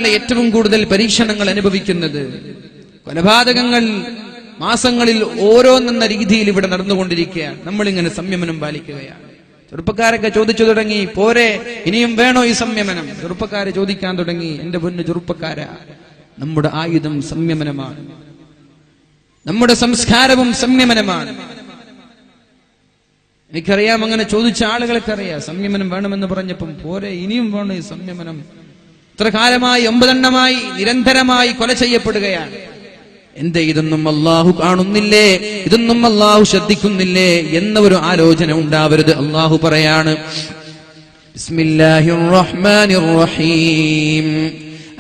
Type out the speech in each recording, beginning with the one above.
ഏറ്റവും കൂടുതൽ പരീക്ഷണങ്ങൾ അനുഭവിക്കുന്നത് കൊലപാതകങ്ങൾ മാസങ്ങളിൽ ഓരോന്നെന്ന രീതിയിൽ ഇവിടെ നടന്നുകൊണ്ടിരിക്കുകയാണ്. നമ്മളിങ്ങനെ സംയമനം പാലിക്കുകയാണ്. ചെറുപ്പക്കാരൊക്കെ ചോദിച്ചു തുടങ്ങി, പോരെ ഇനിയും വേണോ ഈ സംയമനം? ചെറുപ്പക്കാരെ ചോദിക്കാൻ തുടങ്ങി. എന്റെ പൊന്നു ചെറുപ്പക്കാര, നമ്മുടെ ആയുധം സംയമനമാണ്, നമ്മുടെ സംസ്കാരവും സംയമനമാണ്. എനിക്കറിയാം, അങ്ങനെ ചോദിച്ച ആളുകൾക്ക് അറിയാം. സംയമനം വേണമെന്ന് പറഞ്ഞപ്പം പോരെ ഇനിയും വേണോ ഈ സംയമനം? ഇത്ര കാലമായി 9 എണ്ണമായി നിരന്തരമായി കൊല ചെയ്യപ്പെടുകയാണ്. എന്തേ ഇതൊന്നും അള്ളാഹു കാണുന്നില്ലേ, ഇതൊന്നും അള്ളാഹു ശ്രദ്ധിക്കുന്നില്ലേ എന്ന ഒരു ആലോചന ഉണ്ടാവരുത്. അള്ളാഹു പറയാണ്, ബിസ്മില്ലാഹിർ റഹ്മാനിർ റഹീം,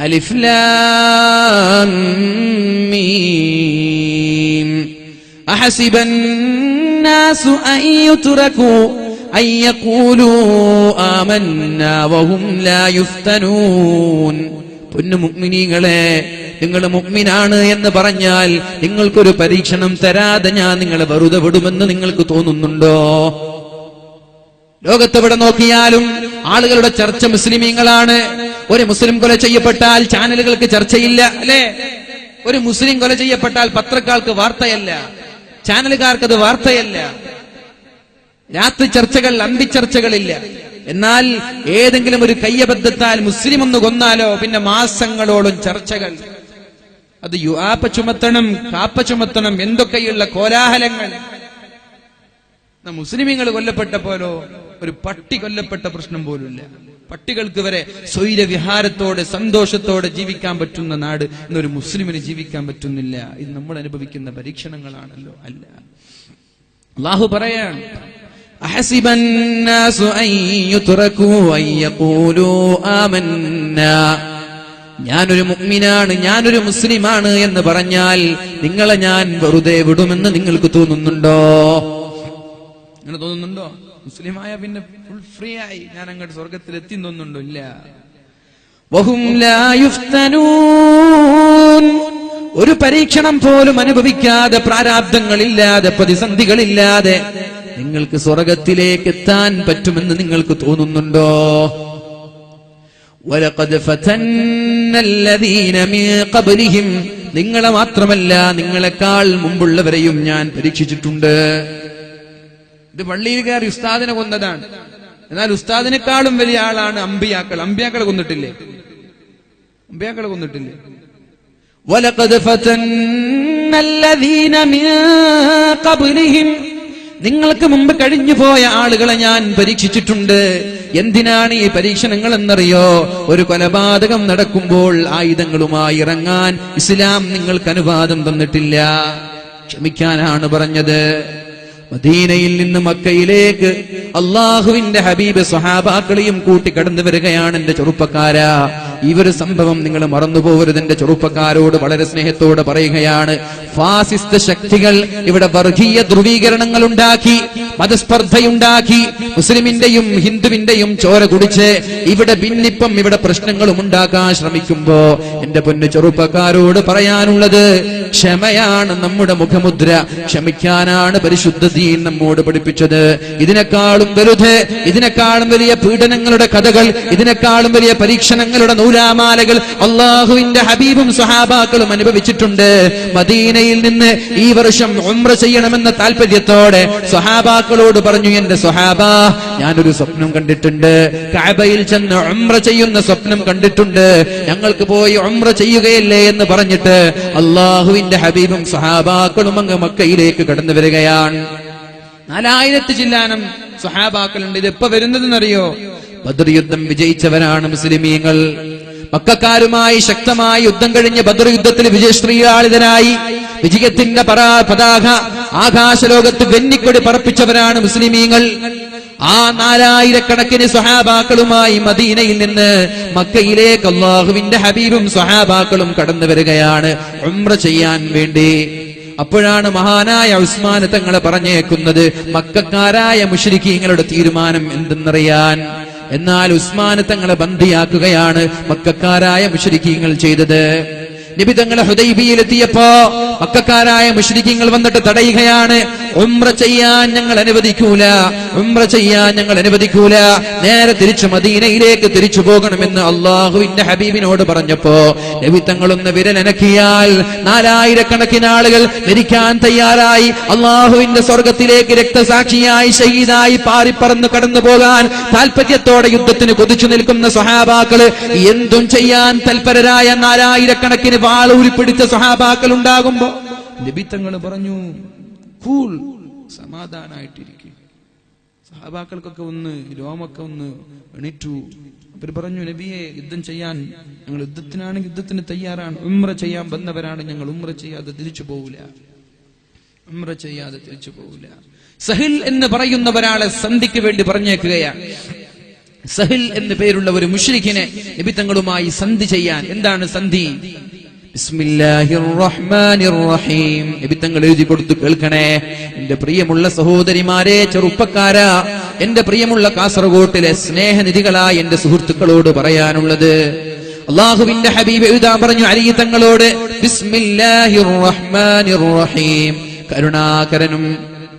അലിഫ് ലാം മീം, അഹസിബൻ നാസു അൻ യുത്റകൂ أن يقولوا آمنا وهم لا يفتنون. പൊന്നു മുഅ്മിനീങ്ങളെ, നിങ്ങൾ മുഅ്മിനാണ് എന്ന് പറഞ്ഞാൽ നിങ്ങൾക്കൊരു പരീക്ഷണം തരാതെ ഞാൻ നിങ്ങളെ വെറുതെ വിടുമെന്ന് നിങ്ങൾക്ക് തോന്നുന്നുണ്ടോ? ലോകത്തെവിടെ നോക്കിയാലും ആളുകളുടെ ചർച്ച മുസ്ലിമീങ്ങളാണ്. ഒരു മുസ്ലിം കൊല ചെയ്യപ്പെട്ടാൽ ചാനലുകൾക്ക് ചർച്ചയില്ല, അല്ലെ? ഒരു മുസ്ലിം കൊല ചെയ്യപ്പെട്ടാൽ പത്രക്കാർക്ക് വാർത്തയല്ല, ചാനലുകാർക്കത് വാർത്തയല്ല. രാത്രി ചർച്ചകൾ, അന്തിച്ചർച്ചകളില്ല. എന്നാൽ ഏതെങ്കിലും ഒരു കയ്യബദ്ധത്താൽ മുസ്ലിം ഒന്ന് കൊന്നാലോ പിന്നെ മാസങ്ങളോളം ചർച്ചകൾ. അത് യുആപ്പ ചുമത്തണം, കാപ്പ ചുമത്തണം, എന്തൊക്കെയുള്ള കോലാഹലങ്ങൾ. മുസ്ലിമീങ്ങൾ കൊല്ലപ്പെട്ടപ്പോലോ ഒരു പട്ടി കൊല്ലപ്പെട്ട പ്രശ്നം പോലുമില്ല. പട്ടികൾക്ക് വരെ സ്വൈരവിഹാരത്തോടെ സന്തോഷത്തോടെ ജീവിക്കാൻ പറ്റുന്ന നാട് ഇന്നൊരു മുസ്ലിമിന് ജീവിക്കാൻ പറ്റുന്നില്ല. ഇത് നമ്മൾ അനുഭവിക്കുന്ന പരീക്ഷണങ്ങളാണല്ലോ. അല്ല, അല്ലാഹു പറയാണ്, അഹസിബൻ നാസു അൻ യുത്റകൂ അൻ യഖൂലൂ ആമന്നാ. ഞാനൊരു മുഅ്മിനാണ്, ഞാനൊരു മുസ്ലിമാണ് എന്ന് പറഞ്ഞാൽ നിങ്ങളെ ഞാൻ വെറുതെ വിടുമെന്ന് നിങ്ങൾക്ക് തോന്നുന്നുണ്ടോ? അങ്ങനെ തോന്നുന്നുണ്ടോ? മുസ്ലിമായ പിന്നെ ഫുൾ ഫ്രീ ആയി ഞാൻ അങ്ങോട്ട് സ്വർഗത്തിൽ എത്തി തോന്നുന്നുണ്ടോ? ഇല്ല. വഹും ലാ യുഫ്തനൂൻ. ഒരു പരീക്ഷണം പോലും അനുഭവിക്കാതെ, പ്രാരാബ്ദങ്ങളില്ലാതെ, പ്രതിസന്ധികളില്ലാതെ നിങ്ങൾക്ക് സ്വർഗത്തിലേക്ക് എത്താൻ പറ്റുമെന്ന് നിങ്ങൾക്ക് തോന്നുന്നുണ്ടോ? വലഖദ് ഫതന്നല്ലദീന മിൻ ഖബ്ലിഹിം. നിങ്ങളെ മാത്രമല്ല നിങ്ങളെക്കാൾ മുമ്പുള്ളവരെയും ഞാൻ പരീക്ഷിച്ചിട്ടുണ്ട്. ഇത് പള്ളിയിൽ കയറി ഉസ്താദിനെ കൊന്നതാണ്. എന്നാൽ ഉസ്താദിനെക്കാളും വലിയ ആളാണ് അമ്പിയാക്കൾ. അമ്പിയാക്കളെ കൊന്നിട്ടില്ലേ? അമ്പിയാക്കളെ കൊന്നിട്ടില്ലേ? വലഖദ് ഫതന്നല്ലദീന മിൻ ഖബ്ലിഹിം. നിങ്ങൾക്ക് മുമ്പ് കഴിഞ്ഞു പോയ ആളുകളെ ഞാൻ പരീക്ഷിച്ചിട്ടുണ്ട്. എന്തിനാണ് ഈ പരീക്ഷണങ്ങൾ എന്നറിയോ? ഒരു കൊലപാതകം നടക്കുമ്പോൾ ആയുധങ്ങളുമായി ഇറങ്ങാൻ ഇസ്ലാം നിങ്ങൾക്ക് അനുവാദം തന്നിട്ടില്ല. ക്ഷമിക്കാനാണ് പറഞ്ഞത്. മദീനയിൽ നിന്ന് മക്കയിലേക്ക് അള്ളാഹുവിന്റെ ഹബീബ് സ്വഹാബാക്കളെയും കൂട്ടി കടന്നു വരികയാണ്. എന്റെ ചെറുപ്പക്കാരാ, ഈ ഒരു സംഭവം നിങ്ങൾ മറന്നുപോകരുത്. എന്റെ ചെറുപ്പക്കാരോട് വളരെ സ്നേഹത്തോടെ പറയുകയാണ്, ഫാസിസ്റ്റ് ശക്തികൾ ഇവിടെ വർഗീയ ധ്രുവീകരണങ്ങൾ ഉണ്ടാക്കി, മതസ്പർദ്ധയുണ്ടാക്കി, മുസ്ലിമിന്റെയും ഹിന്ദുവിന്റെയും ചോര കുടിച്ച് ഇവിടെ ഭിന്നിപ്പം, ഇവിടെ പ്രശ്നങ്ങളും ഉണ്ടാക്കാൻ ശ്രമിക്കുമ്പോ എന്റെ പൊന്നു ചെറുപ്പക്കാരോട് പറയാനുള്ളത്, ക്ഷമയാണ് നമ്മുടെ മുഖമുദ്ര. ക്ഷമിക്കാനാണ് പരിശുദ്ധ ദീൻ നമ്മോട് പഠിപ്പിച്ചത്. ഇതിനേക്കാളും വലുത്, ഇതിനേക്കാളും വലിയ പീഡനങ്ങളുടെ കഥകൾ, ഇതിനേക്കാളും വലിയ പരീക്ഷണങ്ങളുടെ നൂലാമാലകൾ അള്ളാഹുവിന്റെ ഹബീബും സ്വഹാബാക്കളും അനുഭവിച്ചിട്ടുണ്ട്. മദീനയിൽ നിന്ന് ഈ വർഷം ഉംറ ചെയ്യണമെന്ന താല്പര്യത്തോടെ സ്വഹാബാക്കളോട് പറഞ്ഞു, എന്റെ സ്വഹാബാ, ഞാനൊരു സ്വപ്നം കണ്ടിട്ടുണ്ട്. കഅബയിൽ ചെന്ന് ഉംറ ചെയ്യുന്ന സ്വപ്നം കണ്ടിട്ടുണ്ട്. ഞങ്ങൾക്ക് പോയി ഉംറ ചെയ്യുകയല്ലേ എന്ന് പറഞ്ഞിട്ട് അള്ളാഹുവിന്റെ ഹബീബും സ്വഹാബാക്കളും അങ്ങ് മക്കയിലേക്ക് കടന്നു വരികയാണ്. 4000 ചില്ലാനം സ്വഹാബാക്കളുണ്ട്. ഇത് എപ്പോ വരുന്നതെന്നറിയോ? ബദർ യുദ്ധം വിജയിച്ചവരാണ് മുസ്ലിമീങ്ങൾ. മക്കക്കാരുമായി ശക്തമായി യുദ്ധം കഴിഞ്ഞ് ബദർ യുദ്ധത്തിൽ വിജയശ്രീലാളിതരായി വിജയത്തിന്റെ പതാക ആകാശലോകത്ത് വെന്നിക്കൊടി പറപ്പിച്ചവരാണ് മുസ്ലിമീങ്ങൾ. ആ 4000 കണക്കിന് സ്വഹാബാക്കളുമായി മദീനയിൽ നിന്ന് മക്കയിലേക്ക് അല്ലാഹുവിന്റെ ഹബീബും സ്വഹാബാക്കളും കടന്നു വരികയാണ് ഉംറ ചെയ്യാൻ വേണ്ടി. അപ്പോഴാണ് മഹാനായ ഉസ്മാൻ തങ്ങളെ പറഞ്ഞേക്കുന്നത്, മക്കക്കാരായ മുശ്രിക്കീങ്ങളുടെ തീരുമാനം എന്തെന്നറിയാൻ. എന്നാൽ ഉസ്മാൻ തങ്ങളെ ബന്ദിയാക്കുകയാണ് മക്കക്കാരായ മുശ്രിക്കീങ്ങൾ ചെയ്തത്. നബി തങ്ങളെ ഹുദൈബിയയിലെത്തിയപ്പോ മക്കക്കാരായ മുശ്രിക്കീങ്ങൾ വന്നിട്ട് തടയുകയാണ്. ഉംറ ചെയ്യാൻ ഞങ്ങൾ അനുവദിക്കൂല, ഉംറ ചെയ്യാൻ ഞങ്ങൾ അനുവദിക്കൂല, നേരെ തിരിച്ചു മദീനയിലേക്ക് തിരിച്ചു പോകണമെന്ന് അള്ളാഹുവിന്റെ ഹബീബിനോട് പറഞ്ഞപ്പോ നബി തങ്ങളൊന്ന് വിരലനക്കിയാൽ 4000 കണക്കിന് ആളുകൾ മരിക്കാൻ തയ്യാറായി അള്ളാഹുവിന്റെ സ്വർഗത്തിലേക്ക് രക്തസാക്ഷിയായി ഷഹീദായി പാറിപ്പറന്ന് കടന്നു പോകാൻ താല്പര്യത്തോടെ യുദ്ധത്തിന് കൊതിച്ചു നിൽക്കുന്ന സ്വഹാബാക്കള്, എന്തും ചെയ്യാൻ തൽപരരായ 4000 കണക്കിന് വാളൂരിപ്പിടിച്ച സ്വഹാബാക്കൾ ഉണ്ടാകുമ്പോ നബി തങ്ങൾ പറഞ്ഞു, കൂൾ, സമാധാനായിട്ടിരിക്കും. സഹാബാക്കൾക്കൊക്കെ ഒന്ന് രോമൊക്കെ ഒന്ന് എണീറ്റു. അവർ പറഞ്ഞു, നബിയെ, യുദ്ധം ചെയ്യാൻ ഞങ്ങൾ യുദ്ധത്തിനാണെങ്കിൽ യുദ്ധത്തിന് തയ്യാറാണ്, ഉംറ ചെയ്യാൻ വന്നവരാണ് ഞങ്ങൾ, ഉംറ ചെയ്യാതെ തിരിച്ചു പോവില്ല, ഉംറ ചെയ്യാതെ തിരിച്ചു പോവില്ല. സഹിൽ എന്ന് പറയുന്ന ഒരാളെ സന്ധിക്ക് വേണ്ടി പറഞ്ഞേക്കുകയാണ്. സഹിൽ എന്ന് പേരുള്ള ഒരു മുശ്രിക്കിനെ നബി തങ്ങളുമായി സന്ധി ചെയ്യാൻ. എന്താണ് സന്ധി? ബിസ്മില്ലാഹിർ റഹ്മാനിർ റഹീം. നബി തങ്ങൾ എഴുതി കൊടുത്തു, കേൾക്കണേ എന്റെ പ്രിയമുള്ള സഹോദരിമാരെ, ചെറുപ്പക്കാരാ, എന്റെ പ്രിയമുള്ള കാസർഗോട്ടിലെ സ്നേഹനിധികളായ എന്റെ സുഹൃത്തുക്കളോട് പറയാനുള്ളത്, അള്ളാഹുവിന്റെ ഹബീബ് എഴുതാൻ പറഞ്ഞു അലി തങ്ങളോട്, ബിസ്മില്ലാഹിർ റഹ്മാനിർ റഹീം, കരുണാകരനും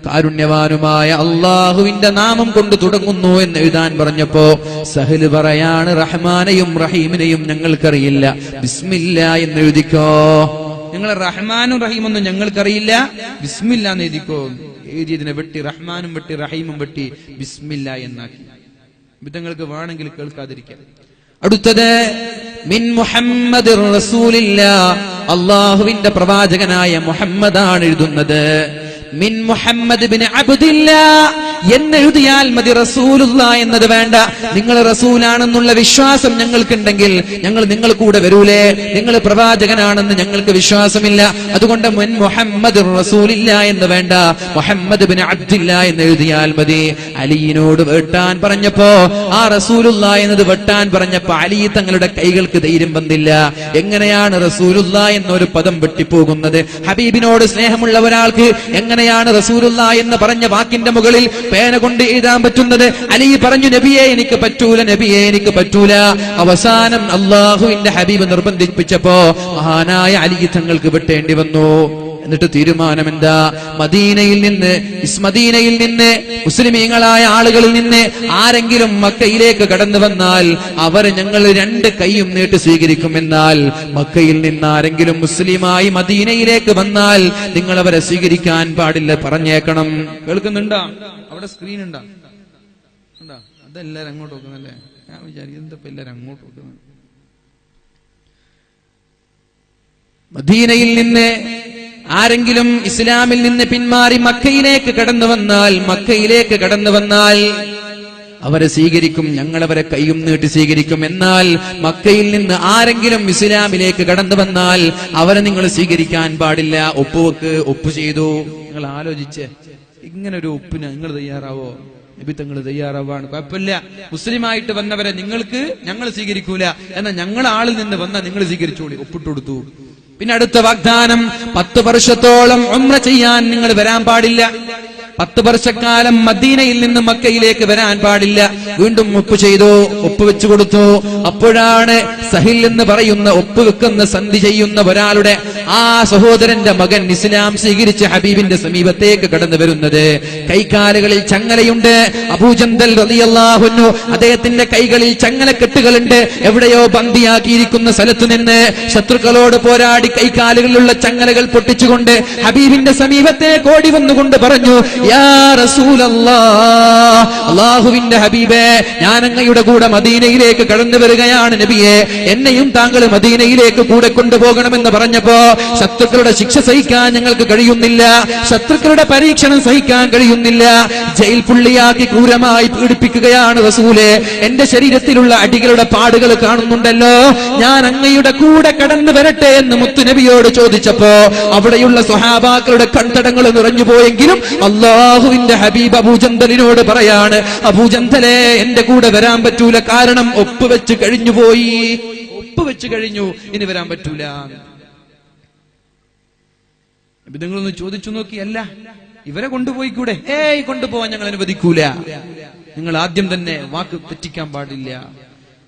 കാരുണ്യവാനുമായ അള്ളാഹുവിന്റെ നാമം കൊണ്ട് തുടങ്ങുന്നു എന്ന് എഴുതാൻ പറഞ്ഞപ്പോ സഹല് പറയാണ്, റഹ്മാനെയും റഹീമിനെയും ഞങ്ങൾക്കറിയില്ല, ബിസ്മില്ല എന്ന് എഴുതിക്കോ. നിങ്ങൾ റഹ്മാനും റഹീമൊന്നും ഞങ്ങൾക്കറിയില്ല, ബിസ്മില്ല എന്ന് എഴുതിക്കോ. എഴുതിയതിനെ വെട്ടി റഹ്മാനും വെട്ടി റഹീമും വെട്ടി ബിസ്മില്ല എന്നാക്കി. വിധങ്ങൾക്ക് വേണമെങ്കിൽ കേൾക്കാതിരിക്കാം. അടുത്തത് മിൻ മുഹമ്മദ് റസൂലില്ലാ, അള്ളാഹുവിന്റെ പ്രവാചകനായ മുഹമ്മദാണ് എഴുതുന്നത്. മിൻ മുഹമ്മദ് ബിൻ അബ്ദില്ലാ എന്നെഴുതിയാൽ മതി, റസൂലുള്ള എന്നത് വേണ്ട. നിങ്ങൾ റസൂലാണെന്നുള്ള വിശ്വാസം ഞങ്ങൾക്കുണ്ടെങ്കിൽ ഞങ്ങൾ നിങ്ങൾ കൂടെ വരൂലേ? നിങ്ങൾ പ്രവാചകനാണെന്ന് ഞങ്ങൾക്ക് വിശ്വാസമില്ല, അതുകൊണ്ട് മുൻ മുഹമ്മദ് റസൂലില്ല എന്ന് വേണ്ട, മുഹമ്മദ് ബിൻ അബ്ദില്ലാ എന്ന് എഴുതിയാൽ മതി. അലിയിനോട് വെട്ടാൻ പറഞ്ഞപ്പോ, ആ റസൂലുള്ള എന്നത് വെട്ടാൻ പറഞ്ഞപ്പോ അലി തങ്ങളുടെ കൈകൾക്ക് ധൈര്യം വന്നില്ല. എങ്ങനെയാണ് റസൂലുള്ള എന്നൊരു പദം വെട്ടിപ്പോകുന്നത്? ഹബീബിനോട് സ്നേഹമുള്ള ഒരാൾക്ക് എങ്ങനെയാണ് റസൂലുള്ള എന്ന് പറഞ്ഞ വാക്കിന്റെ മുകളിൽ പേന കൊണ്ട് എഴുതാൻ പറ്റുന്നത്? അലി പറഞ്ഞു, നബിയെ എനിക്ക് പറ്റൂല, നബിയെ എനിക്ക് പറ്റൂല. അവസാനം അള്ളാഹുവിന്റെ ഹബീബ് നിർബന്ധിപ്പിച്ചപ്പോ മഹാനായ അലി തങ്ങൾക്ക് വെട്ടേണ്ടി വന്നു. എന്നിട്ട് തീരുമാനം എന്താ? മദീനയിൽ നിന്ന് മുസ്ലിമീങ്ങളായ ആളുകളിൽ നിന്ന് ആരെങ്കിലും മക്കയിലേക്ക് കടന്നു വന്നാൽ അവർ ഞങ്ങൾ 2 കൈയും നീട്ടി സ്വീകരിക്കുമെന്നാൽ, മക്കയിൽ നിന്ന് ആരെങ്കിലും മുസ്ലിമായി മദീനയിലേക്ക് വന്നാൽ നിങ്ങൾ അവരെ സ്വീകരിക്കാൻ പാടില്ല, പറഞ്ഞേക്കണം. കേൾക്കുന്നുണ്ടാ? അവിടെ സ്ക്രീൻ ഉണ്ടാ? അതെല്ലാരും അങ്ങോട്ട് നോക്കുന്നല്ലേ? ഞാൻ വിചാരിക്കും എന്താ എല്ലാരും അങ്ങോട്ട് നോക്കുന്നത്. മദീനയിൽ നിന്ന് ആരെങ്കിലും ഇസ്ലാമിൽ നിന്ന് പിന്മാറി മക്കയിലേക്ക് കടന്നു വന്നാൽ അവരെ സ്വീകരിക്കും, ഞങ്ങൾ അവരെ കൈയും നീട്ടി സ്വീകരിക്കും. എന്നാൽ മക്കയിൽ നിന്ന് ആരെങ്കിലും ഇസ്ലാമിലേക്ക് കടന്നു വന്നാൽ അവരെ നിങ്ങൾ സ്വീകരിക്കാൻ പാടില്ല. ഒപ്പുവെക്ക്. ഒപ്പ് ചെയ്തു. നിങ്ങൾ ആലോചിച്ച്, ഇങ്ങനെ ഒരു ഒപ്പിന് നിങ്ങൾ തയ്യാറാവോ? നബി തങ്ങൾ തയ്യാറാവാണ്. കുഴപ്പമില്ല, മുസ്ലിമായിട്ട് വന്നവരെ ഞങ്ങൾ സ്വീകരിക്കൂല, എന്നാൽ ഞങ്ങൾ ആളിൽ നിന്ന് വന്നാൽ നിങ്ങൾ സ്വീകരിച്ചോളി. ഒപ്പിട്ട് കൊടുത്തു. പിന്നെ അടുത്ത വാഗ്ദാനം, 10 വർഷത്തോളം ഉംറ ചെയ്യാൻ നിങ്ങൾ വരാൻ പാടില്ല. 10 വർഷക്കാലം മദീനയിൽ നിന്ന് മക്കയിലേക്ക് വരാൻ പാടില്ല. വീണ്ടും ഒപ്പ് ചെയ്തു, ഒപ്പ് വെച്ചു കൊടുത്തു. അപ്പോഴാണ് സഹിൽ എന്ന് പറയുന്ന ഒപ്പ് വെക്കുന്ന സന്ധി ചെയ്യുന്ന ഒരാളുടെ ആ സഹോദരന്റെ മകൻ ഇസ്ലാം സ്വീകരിച്ച് ഹബീബിന്റെ സമീപത്തേക്ക് കടന്നു വരുന്നത്. കൈകാലുകളിൽ ചങ്ങലയുണ്ട്. അബൂജന്തൽ റളിയല്ലാഹു അൻഹു, അദ്ദേഹത്തിന്റെ കൈകളിൽ ചങ്ങലക്കെട്ടുകളുണ്ട്. എവിടെയോ ബന്ദിയാക്കിയിരിക്കുന്ന സ്ഥലത്തു നിന്ന് ശത്രുക്കളോട് പോരാടി കൈകാലുകളിലുള്ള ചങ്ങലകൾ പൊട്ടിച്ചുകൊണ്ട് ഹബീബിന്റെ സമീപത്തേക്ക് ഓടി വന്നുകൊണ്ട് പറഞ്ഞു, യാ റസൂലല്ലാഹ്, അല്ലാഹുവിന്റെ ഹബീബേ, ഞാൻ അങ്ങയുടെ കൂടെ മദീനയിലേക്ക് കടന്നു വരികയാണ് നബിയെ, എന്നെയും താങ്കൾ മദീനയിലേക്ക് കൂടെ കൊണ്ടുപോകണമെന്ന് പറഞ്ഞപ്പോ, ശത്രുക്കളുടെ ശിക്ഷ സഹിക്കാൻ ഞങ്ങൾക്ക് കഴിയുന്നില്ല, ശത്രുക്കളുടെ പരീക്ഷണം സഹിക്കാൻ കഴിയുന്നില്ല, ജയിൽ പുള്ളിയാക്കി ക്രൂരമായി പീഡിപ്പിക്കുകയാണ് റസൂലേ, എന്റെ ശരീരത്തിലുള്ള അടികളുടെ പാടുകൾ കാണുന്നുണ്ടല്ലോ, ഞാൻ അങ്ങയുടെ കൂടെ കടന്നു വരട്ടെ എന്ന് മുത്തുനബിയോട് ചോദിച്ചപ്പോ അവിടെയുള്ള സ്വഹാബാക്കളുടെ കൺതടങ്ങൾ നിറഞ്ഞു പോയെങ്കിലും അല്ലാഹുവിന്റെ ഹബീബ് അബൂജന്തലിനോട് പറയാണ്, അബൂജന്തലെ, എന്റെ കൂടെ വരാൻ പറ്റൂല, കാരണം ഒപ്പുവെച്ച് കഴിഞ്ഞു പോയി, ഒപ്പുവെച്ച് കഴിഞ്ഞു, ഇനി വരാൻ പറ്റൂല. നിങ്ങളൊന്ന് ചോദിച്ചു നോക്കി, അല്ല ഇവരെ കൊണ്ടുപോയി കൂടെ? കൊണ്ടുപോവാൻ ഞങ്ങൾ അനുവദിക്കൂല. നിങ്ങൾ ആദ്യം തന്നെ വാക്ക് തെറ്റിക്കാൻ പാടില്ല.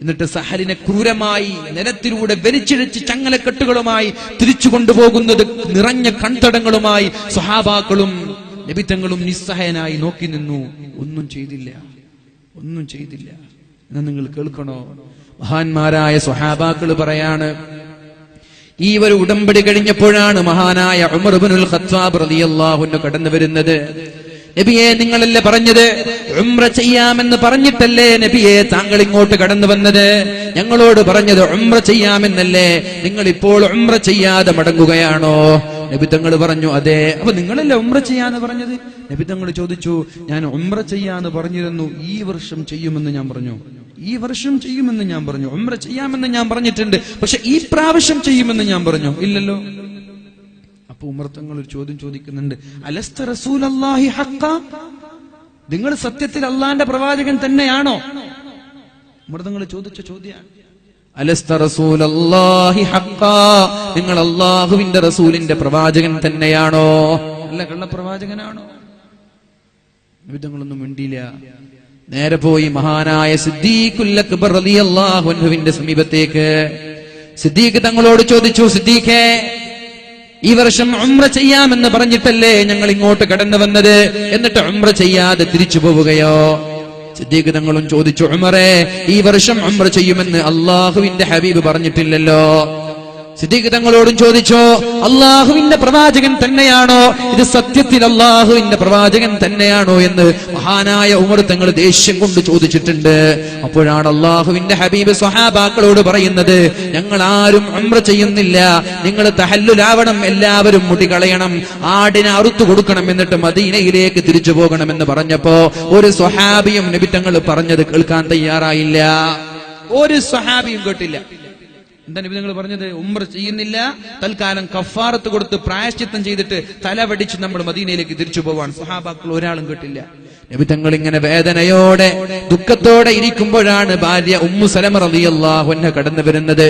എന്നിട്ട് സഹലിനെ ക്രൂരമായി നിലത്തിലൂടെ വലിച്ചിഴച്ച് ചങ്ങലക്കെട്ടുകളുമായി തിരിച്ചു കൊണ്ടുപോകുന്നത് നിറഞ്ഞ കൺതടങ്ങളുമായി സ്വഹാബാക്കളും നബിതങ്ങളും നിസ്സഹായനായി നോക്കി നിന്നു. ഒന്നും ചെയ്തില്ല. എന്ന് നിങ്ങൾ കേൾക്കണോ? മഹാന്മാരായ സ്വഹാബാക്കൾ പറയാണ്, ഈ ഒരു ഉടമ്പടി കഴിഞ്ഞപ്പോഴാണ് മഹാനായ ഉമർ ഇബ്നുൽ ഖത്താബ് റളിയല്ലാഹു അൻഹു കടന്നു വരുന്നത്. നബിയെ, നിങ്ങളല്ലേ പറഞ്ഞത് ഉംറ ചെയ്യാമെന്ന് പറഞ്ഞിട്ടല്ലേ നബിയെ താങ്കൾ ഇങ്ങോട്ട് കടന്നു വന്നത്? ഞങ്ങളോട് പറഞ്ഞത് ഉംറ ചെയ്യാമെന്നല്ലേ? നിങ്ങൾ ഇപ്പോൾ ഉംറ ചെയ്യാതെ മടങ്ങുകയാണോ? നബി തങ്ങൾ പറഞ്ഞു, അതെ. അപ്പൊ നിങ്ങളല്ലേ ഉംറ ചെയ്യാന്ന് പറഞ്ഞത്? നബി തങ്ങൾ ചോദിച്ചു, ഞാൻ ഉംറ ചെയ്യാന്ന് പറഞ്ഞിരുന്നു, ഈ വർഷം ചെയ്യുമെന്ന് ഞാൻ പറഞ്ഞു. ഉംറ ചെയ്യാമെന്ന് ഞാൻ പറഞ്ഞിട്ടുണ്ട്, പക്ഷെ ഈ പ്രാവശ്യം ചെയ്യുമെന്ന് ഞാൻ പറഞ്ഞു ഇല്ലല്ലോ. അപ്പൊ ഉമർ തങ്ങൾ ഒരു ചോദ്യം ചോദിക്കുന്നുണ്ട്, അലസ്ത റസൂലല്ലാഹി ഹഖ്ഖ, നിങ്ങൾ സത്യത്തിൽ അള്ളാന്റെ പ്രവാചകൻ തന്നെയാണോ? ഉമർ തങ്ങൾ ചോദിച്ച ചോദ്യമാണ്. അലസ്ത റസൂലല്ലാഹി ഹഖ്ഖ, നിങ്ങൾ അല്ലാഹുവിന്റെ റസൂലിന്റെ പ്രവാചകൻ തന്നെയാണോ? അല്ല, കള്ളപ്രവാചകനാണോ? വിധങ്ങളൊന്നും മിണ്ടിയില്ല. നേരെ പോയി മഹാനായ സിദ്ദീഖുൽ അക്ബർ റളിയല്ലാഹു അൻഹുവിന്റെ സമീപത്തേക്ക്. സിദ്ദീഖ് തങ്ങളോട് ചോദിച്ചു, സിദ്ദീഖേ, ഈ വർഷം ഉംറ ചെയ്യാമെന്ന് പറഞ്ഞിട്ടല്ലേ ഞങ്ങൾ ഇങ്ങോട്ട് കടന്നു വന്നത്, എന്നിട്ട് ഉംറ ചെയ്യാതെ തിരിച്ചു പോവുകയോ? സിദ്ദീഖ് തങ്ങളും ചോദിച്ചു, ഉമറേ, ഈ വർഷം ഉംറ ചെയ്യുമെന്ന് അല്ലാഹുവിന്റെ ഹബീബ് പറഞ്ഞിട്ടില്ലല്ലോ. സിദ്ദീഖ് തങ്ങളോടും ചോദിച്ചോ, അള്ളാഹുവിന്റെ പ്രവാചകൻ തന്നെയാണോ ഇത്? സത്യത്തിൽ അള്ളാഹുവിന്റെ പ്രവാചകൻ തന്നെയാണോ എന്ന് മഹാനായ ഉമർ തങ്ങൾ ദേഷ്യം കൊണ്ട് ചോദിച്ചിട്ടുണ്ട്. അപ്പോഴാണ് അള്ളാഹുവിന്റെ ഹബീബ് സ്വഹാബാക്കളോട് പറയുന്നത്, ഞങ്ങൾ ആരും ഉംറ ചെയ്യുന്നില്ല, നിങ്ങൾ തഹല്ലുലാവണം, എല്ലാവരും മുടി കളയണം, ആടിനെ അറുത്തു കൊടുക്കണം, എന്നിട്ട് മദീനയിലേക്ക് തിരിച്ചു പോകണമെന്ന് പറഞ്ഞപ്പോ ഒരു സ്വഹാബിയും നബി തങ്ങൾ പറഞ്ഞത് കേൾക്കാൻ തയ്യാറായില്ല. ഒരു സ്വഹാബിയും കേട്ടില്ല. എന്താ നബി തങ്ങൾ പറഞ്ഞത്? ഉംറ ചെയ്യുന്നില്ല, തൽക്കാലം കഫാറത്ത് കൊടുത്ത് പ്രായശ്ചിത്തം ചെയ്തിട്ട് തലവടിച്ച് നമ്മൾ മദീനയിലേക്ക് തിരിച്ചു പോവാൻ. സ്വഹാബാക്കൾ ഒരാളും കേട്ടില്ല. നബി തങ്ങൾ ഇങ്ങനെ വേദനയോടെ ദുഃഖത്തോടെ ഇരിക്കുമ്പോഴാണ് ഭാര്യ ഉമ്മു സലമ റളിയല്ലാഹു അൻഹ കടന്നു വരുന്നത്.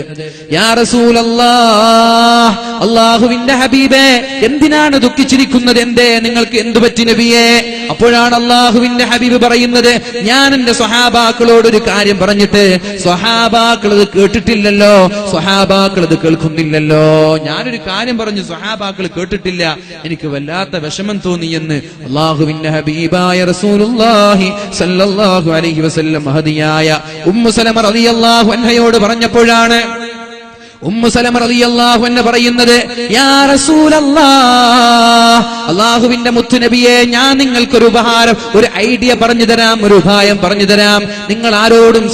യാ റസൂലല്ലാഹ്, അല്ലാഹുവിന്റെ ഹബീബേ, എന്തിനാണ് ദുഃഖിച്ചിരിക്കുന്നത്? എന്തേ, നിങ്ങൾക്ക് എന്തു പറ്റി നബിയേ? അപ്പോഴാണ് അല്ലാഹുവിന്റെ ഹബീബ് പറയുന്നത്, ഞാൻ എന്റെ സ്വഹാബാക്കളോട് ഒരു കാര്യം പറഞ്ഞിട്ട് സ്വഹാബാക്കൾ അത് കേട്ടിട്ടില്ലല്ലോ, സ്വഹാബാക്കൾ അത് കേൾക്കുന്നില്ലല്ലോ. ഞാനൊരു കാര്യം പറഞ്ഞു, സ്വഹാബാക്കൾ കേട്ടിട്ടില്ല, എനിക്ക് വല്ലാത്ത വിഷമം തോന്നിയെന്ന് അല്ലാഹുവിന്റെ ഹബീബായ റസൂലുള്ളാഹി സ്വല്ലല്ലാഹു അലൈഹി വസല്ലം മഹദിയായ ഉമ്മു സലമ റളിയല്ലാഹു അൻഹയോട് പറഞ്ഞപ്പോഴാണ് ഉമ്മു സലമ റളിയല്ലാഹു അൻഹ പറയുന്നത്, യാ റസൂലല്ലാഹ്, അല്ലാഹുവിന്റെ മുത്തുനബിയെ, ഞാൻ നിങ്ങൾക്കൊരു ഉപഹാരം, ഒരു ഐഡിയ പറഞ്ഞു തരാം, ഒരു ഉപായം പറഞ്ഞു തരാം. നിങ്ങൾ ആരോടും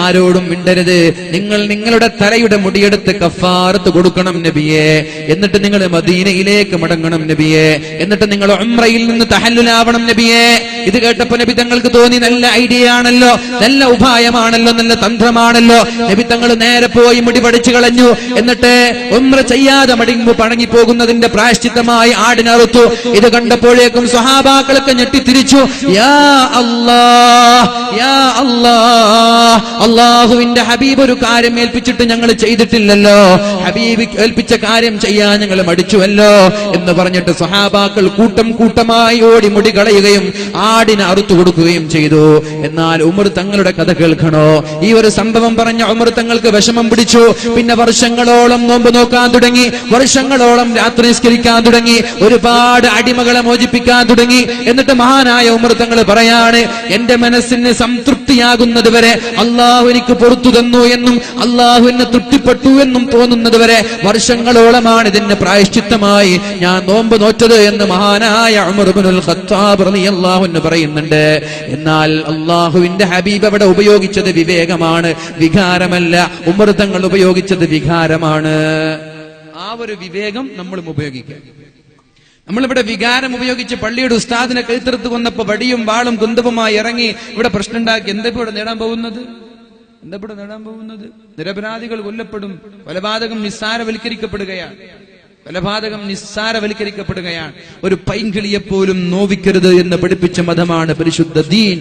ആരോടും മിണ്ടരുത്. നിങ്ങൾ നിങ്ങളുടെ തലയുടെ മുടിയെടുത്ത് കഫാറത്ത് കൊടുക്കണം നബിയെ, എന്നിട്ട് നിങ്ങൾ മദീനയിലേക്ക് മടങ്ങണം നബിയെ, എന്നിട്ട് നിങ്ങൾ ഉംറയിൽ നിന്ന് തഹല്ലുലാവണം നബിയെ. ഇത് കേട്ടപ്പോ നബി തങ്ങൾക്ക് തോന്നി, നല്ല ഐഡിയ ആണല്ലോ, നല്ല ഉപായമാണല്ലോ, നല്ല തന്ത്രമാണല്ലോ. നബി തങ്ങൾ നേരെ പോയി മുടി പഠിച്ചു കളഞ്ഞു. എന്നിട്ട് ഉംറ ചെയ്യാതെ മടങ്ങി പോകുന്നതിന്റെ പ്രായശ്ചിത്തമായി ആടിനറുത്തു. ഇത് കണ്ടപ്പോഴേക്കും സ്വഹാബാക്കളൊക്കെ ഞെട്ടിത്തിരിച്ചു. യാ അല്ലാഹ്, യാ അല്ലാഹ്, അള്ളാഹുവിന്റെ ഹബീബ് ഒരു കാര്യം ഏൽപ്പിച്ചിട്ട് ഞങ്ങൾ ചെയ്തിട്ടില്ലല്ലോ, ഹബീബ് ഏൽപ്പിച്ച കാര്യം ചെയ്യാൻ ഞങ്ങൾ മടിച്ചുവല്ലോ എന്ന് പറഞ്ഞിട്ട് സ്വഹാബാക്കൾ കൂട്ടം കൂട്ടമായി ഓടി മുടി കളയുകയും ആടിനെ അറുത്തു കൊടുക്കുകയും ചെയ്തു. എന്നാൽ ഉമർ തങ്ങളുടെ കഥ കേൾക്കണോ? ഈ ഒരു സംഭവം പറഞ്ഞ ഉമർ തങ്ങൾക്ക് വിഷമം പിടിച്ചു. പിന്നെ വർഷങ്ങളോളം നോമ്പ് നോക്കാൻ തുടങ്ങി, വർഷങ്ങളോളം രാത്രി നിസ്കരിക്കാൻ തുടങ്ങി, ഒരുപാട് അടിമകളെ മോചിപ്പിക്കാൻ തുടങ്ങി. എന്നിട്ട് മഹാനായ ഉമർ തങ്ങൾ പറയാണ്, എന്റെ മനസ്സിന് സംതൃപ്തിയാകുന്നത് വരെ, അള്ളാഹു എനിക്ക് പുറത്തു തന്നു എന്നും അള്ളാഹു എന്നെ തൃപ്തിപ്പെട്ടു എന്നും തോന്നുന്നത് വരെ വർഷങ്ങളോളമാണ് ഇതിന് പ്രായശ്ചിത്തമായി ഞാൻ നോമ്പ് നോറ്റത് എന്ന് മഹാനായ ഉമർ ഇബ്നുൽ ഖത്താബ് റളിയല്ലാഹു അൻഹു പറയുന്നുണ്ട്. എന്നാൽ അള്ളാഹുവിന്റെ ഹബീബ് അവിടെ ഉപയോഗിച്ചത് വിവേകമാണ്, വികാരമല്ല. ഉമർ തങ്ങൾ ഉപയോഗിച്ചത് വികാരമാണ്. ആ ഒരു വിവേകം നമ്മളും ഉപയോഗിക്കുക. നമ്മളിവിടെ വികാരം ഉപയോഗിച്ച് പള്ളിയുടെ ഉസ്താദിനെ കൈത്തെടുത്ത് കൊന്നപ്പോ വടിയും വാളും കുന്തവുമായി ഇറങ്ങി ഇവിടെ പ്രശ്നം ഉണ്ടാക്കി. എന്താ ഇവിടെ നേടാൻ പോകുന്നത്? നിരപരാധികൾ കൊല്ലപ്പെടും. കൊലപാതകം നിസ്സാരവൽക്കരിക്കപ്പെടുകയാണ്. ഒരു പൈങ്കിളിയെപ്പോലും നോവിക്കരുത് എന്ന് പഠിപ്പിച്ച മതമാണ് പരിശുദ്ധ ദീൻ.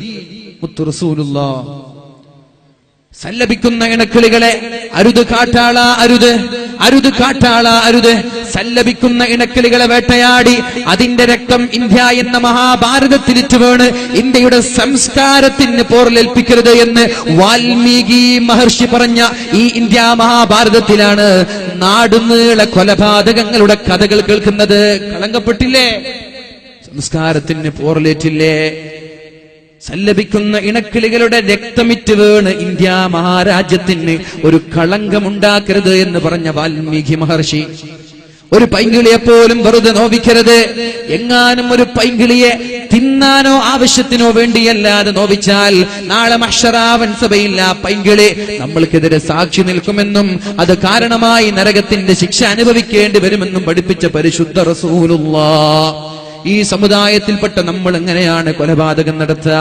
മുത്തു റസൂലുള്ളാഹ്. സല്ലപിക്കുന്ന ഇണക്കിളികളെ അരുത്, കാട്ടാള അരുത്. അരുത് കാട്ടാള അരുത്. സല്ലപിക്കുന്ന ഇണക്കിളികളെ വേട്ടയാടി അതിന്റെ രക്തം ഇന്ത്യ എന്ന മഹാഭാരതത്തിലിറ്റ് വീണ് ഇന്ത്യയുടെ സംസ്കാരത്തിന് പോറലേൽപ്പിക്കരുത് എന്ന് വാൽമീകി മഹർഷി പറഞ്ഞ ഈ ഇന്ത്യ മഹാഭാരതത്തിലാണ് നാടുനീളെ കൊലപാതകങ്ങളുടെ കഥകൾ കേൾക്കുന്നത്. കളങ്കപ്പെട്ടില്ലേ? സംസ്കാരത്തിന് പോറലേറ്റില്ലേ? സല്ലപിക്കുന്ന ഇണക്കിളികളുടെ രക്തമിറ്റ് വീണ് ഇന്ത്യ മഹാരാജ്യത്തിന് ഒരു കളങ്കമുണ്ടാക്കരുത് എന്ന് പറഞ്ഞ വാൽമീകി മഹർഷി. ഒരു പൈങ്കിളിയെ പോലും വെറുതെ നോവിക്കരുത്. എങ്ങാനും ഒരു പൈങ്കിളിയെ തിന്നാനോ ആവശ്യത്തിനോ വേണ്ടിയല്ലാതെ നോവിച്ചാൽ നാളെ മഹ്ശറാവൻ സഭയിൽ ആ പൈങ്കിളി നമ്മൾക്കെതിരെ സാക്ഷി നിൽക്കുമെന്നും അത് കാരണമായി നരകത്തിന്റെ ശിക്ഷ അനുഭവിക്കേണ്ടി വരുമെന്നും പഠിപ്പിച്ച പരിശുദ്ധ റസൂലുള്ളാഹ്. ഈ സമുദായത്തിൽപ്പെട്ട നമ്മൾ എങ്ങനെയാണ് കൊലപാതകം നടത്തുക?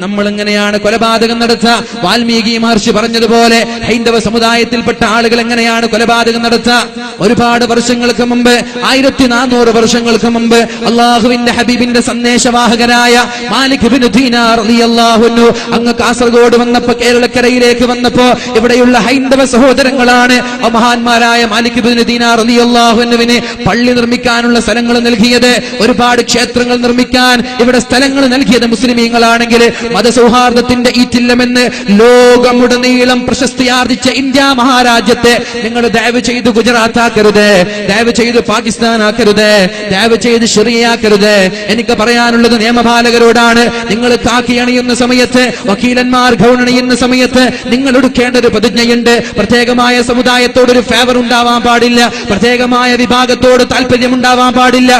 നമ്മൾ എങ്ങനെയാണ് കൊലപാതകം നടത്തുക? വാൽമീകി മഹർഷി പറഞ്ഞതുപോലെ ഹൈന്ദവ സമുദായത്തിൽപ്പെട്ട ആളുകൾ എങ്ങനെയാണ് കൊലപാതകം നടത്തുക? ഒരുപാട് വർഷങ്ങൾക്ക് മുമ്പ്, 1400 വർഷങ്ങൾക്ക് മുമ്പ് അള്ളാഹുവിന്റെ ഹബീബിന്റെ സന്ദേശവാഹകരായ മാലിക് ഇബ്നു ദീനാർ റളിയല്ലാഹു അൻഹു അങ്ങ് കാസർഗോഡ് വന്നപ്പോ, കേരളക്കരയിലേക്ക് വന്നപ്പോ ഇവിടെയുള്ള ഹൈന്ദവ സഹോദരങ്ങളാണ് മഹാന്മാരായ മാലിക് ഇബ്നു ദീനാർ റളിയല്ലാഹു അൻഹുവിന് പള്ളി നിർമ്മിക്കാനുള്ള സ്ഥലങ്ങൾ നൽകിയത്. ഒരുപാട് ക്ഷേത്രങ്ങൾ നിർമ്മിക്കാൻ ഇവിടെ സ്ഥലങ്ങൾ നൽകിയത് മുസ്ലിമീങ്ങളാണെങ്കിൽ മതസൗഹാർദ്ദത്തിന്റെ ഈറ്റില്ലമെന്ന് ലോകമുടനീളം പ്രശസ്തിയാർജിച്ച ഇന്ത്യ മഹാരാജ്യത്തെ നിങ്ങൾ ദയവ് ചെയ്ത് ഗുജറാത്ത് ആക്കരുത്, ദയവ് ചെയ്ത് പാകിസ്ഥാൻ ആക്കരുത്, ദയവ് ചെയ്ത് ശരിയാക്കരുത്. എനിക്ക് പറയാനുള്ളത് നിയമപാലകരോടാണ്. നിങ്ങൾ കാക്കി അണിയുന്ന സമയത്ത്, വക്കീലന്മാർ ഗൗൺ അണിയുന്ന സമയത്ത് നിങ്ങൾ എടുക്കേണ്ട ഒരു പ്രതിജ്ഞയുണ്ട്. പ്രത്യേകമായ സമുദായത്തോടൊരു ഫേവർ ഉണ്ടാവാൻ പാടില്ല, പ്രത്യേകമായ വിഭാഗത്തോട് താല്പര്യം ഉണ്ടാവാൻ പാടില്ല.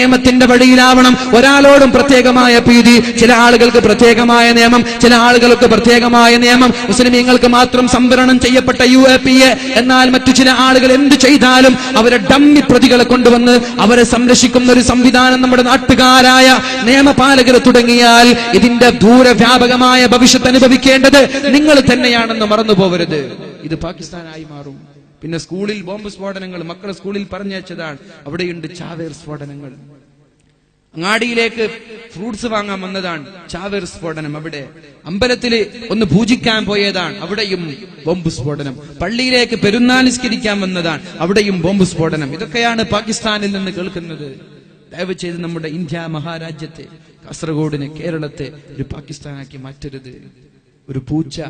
നിയമത്തിന്റെ വഴിയിലാവണം. ഒരാളോടും പ്രത്യേകമായ പ്രീതി. ചില ആളുകൾക്ക് പ്രത്യേകമായ നിയമം, ചില ആളുകൾക്ക് പ്രത്യേകമായ നിയമം. മുസ്ലിമീങ്ങൾക്ക് മാത്രം സംവരണം ചെയ്യപ്പെട്ട UAPA. എന്നാൽ മറ്റു ചില ആളുകൾ എന്ത് ചെയ്താലും അവരെ ഡമ്മി പ്രതികളെ കൊണ്ടുവന്ന് അവരെ സംരക്ഷിക്കുന്ന ഒരു സംവിധാനം നമ്മുടെ നാട്ടുകാരായ നിയമപാലകർ തുടങ്ങിയാൽ ഇതിന്റെ ദൂരവ്യാപകമായ ഭവിഷ്യത്ത് അനുഭവിക്കേണ്ടത് നിങ്ങൾ തന്നെയാണെന്ന് മറന്നു പോകരുത്. ഇത് പാകിസ്ഥാനായി മാറും. പിന്നെ സ്കൂളിൽ ബോംബ് സ്ഫോടനങ്ങൾ, മക്കളെ സ്കൂളിൽ പറഞ്ഞയച്ചതാണ്. അവിടെയുണ്ട് ചാവേർ സ്ഫോടനങ്ങൾ. അങ്ങാടിയിലേക്ക് ഫ്രൂട്ട്സ് വാങ്ങാൻ വന്നതാണ്, ചാവേർ സ്ഫോടനം. അവിടെ അമ്പലത്തില് ഒന്ന് പൂജിക്കാൻ പോയതാണ്, അവിടെയും ബോംബ് സ്ഫോടനം. പള്ളിയിലേക്ക് പെരുന്നാൾ നിസ്കരിക്കാൻ വന്നതാണ്, അവിടെയും ബോംബ് സ്ഫോടനം. ഇതൊക്കെയാണ് പാകിസ്ഥാനിൽ നിന്ന് കേൾക്കുന്നത്. ദയവ് ചെയ്ത് നമ്മുടെ ഇന്ത്യ മഹാരാജ്യത്തെ, കാസർഗോഡിനെ, കേരളത്തെ ഒരു പാകിസ്ഥാനാക്കി മാറ്റരുത്. ഒരു പൂച്ച,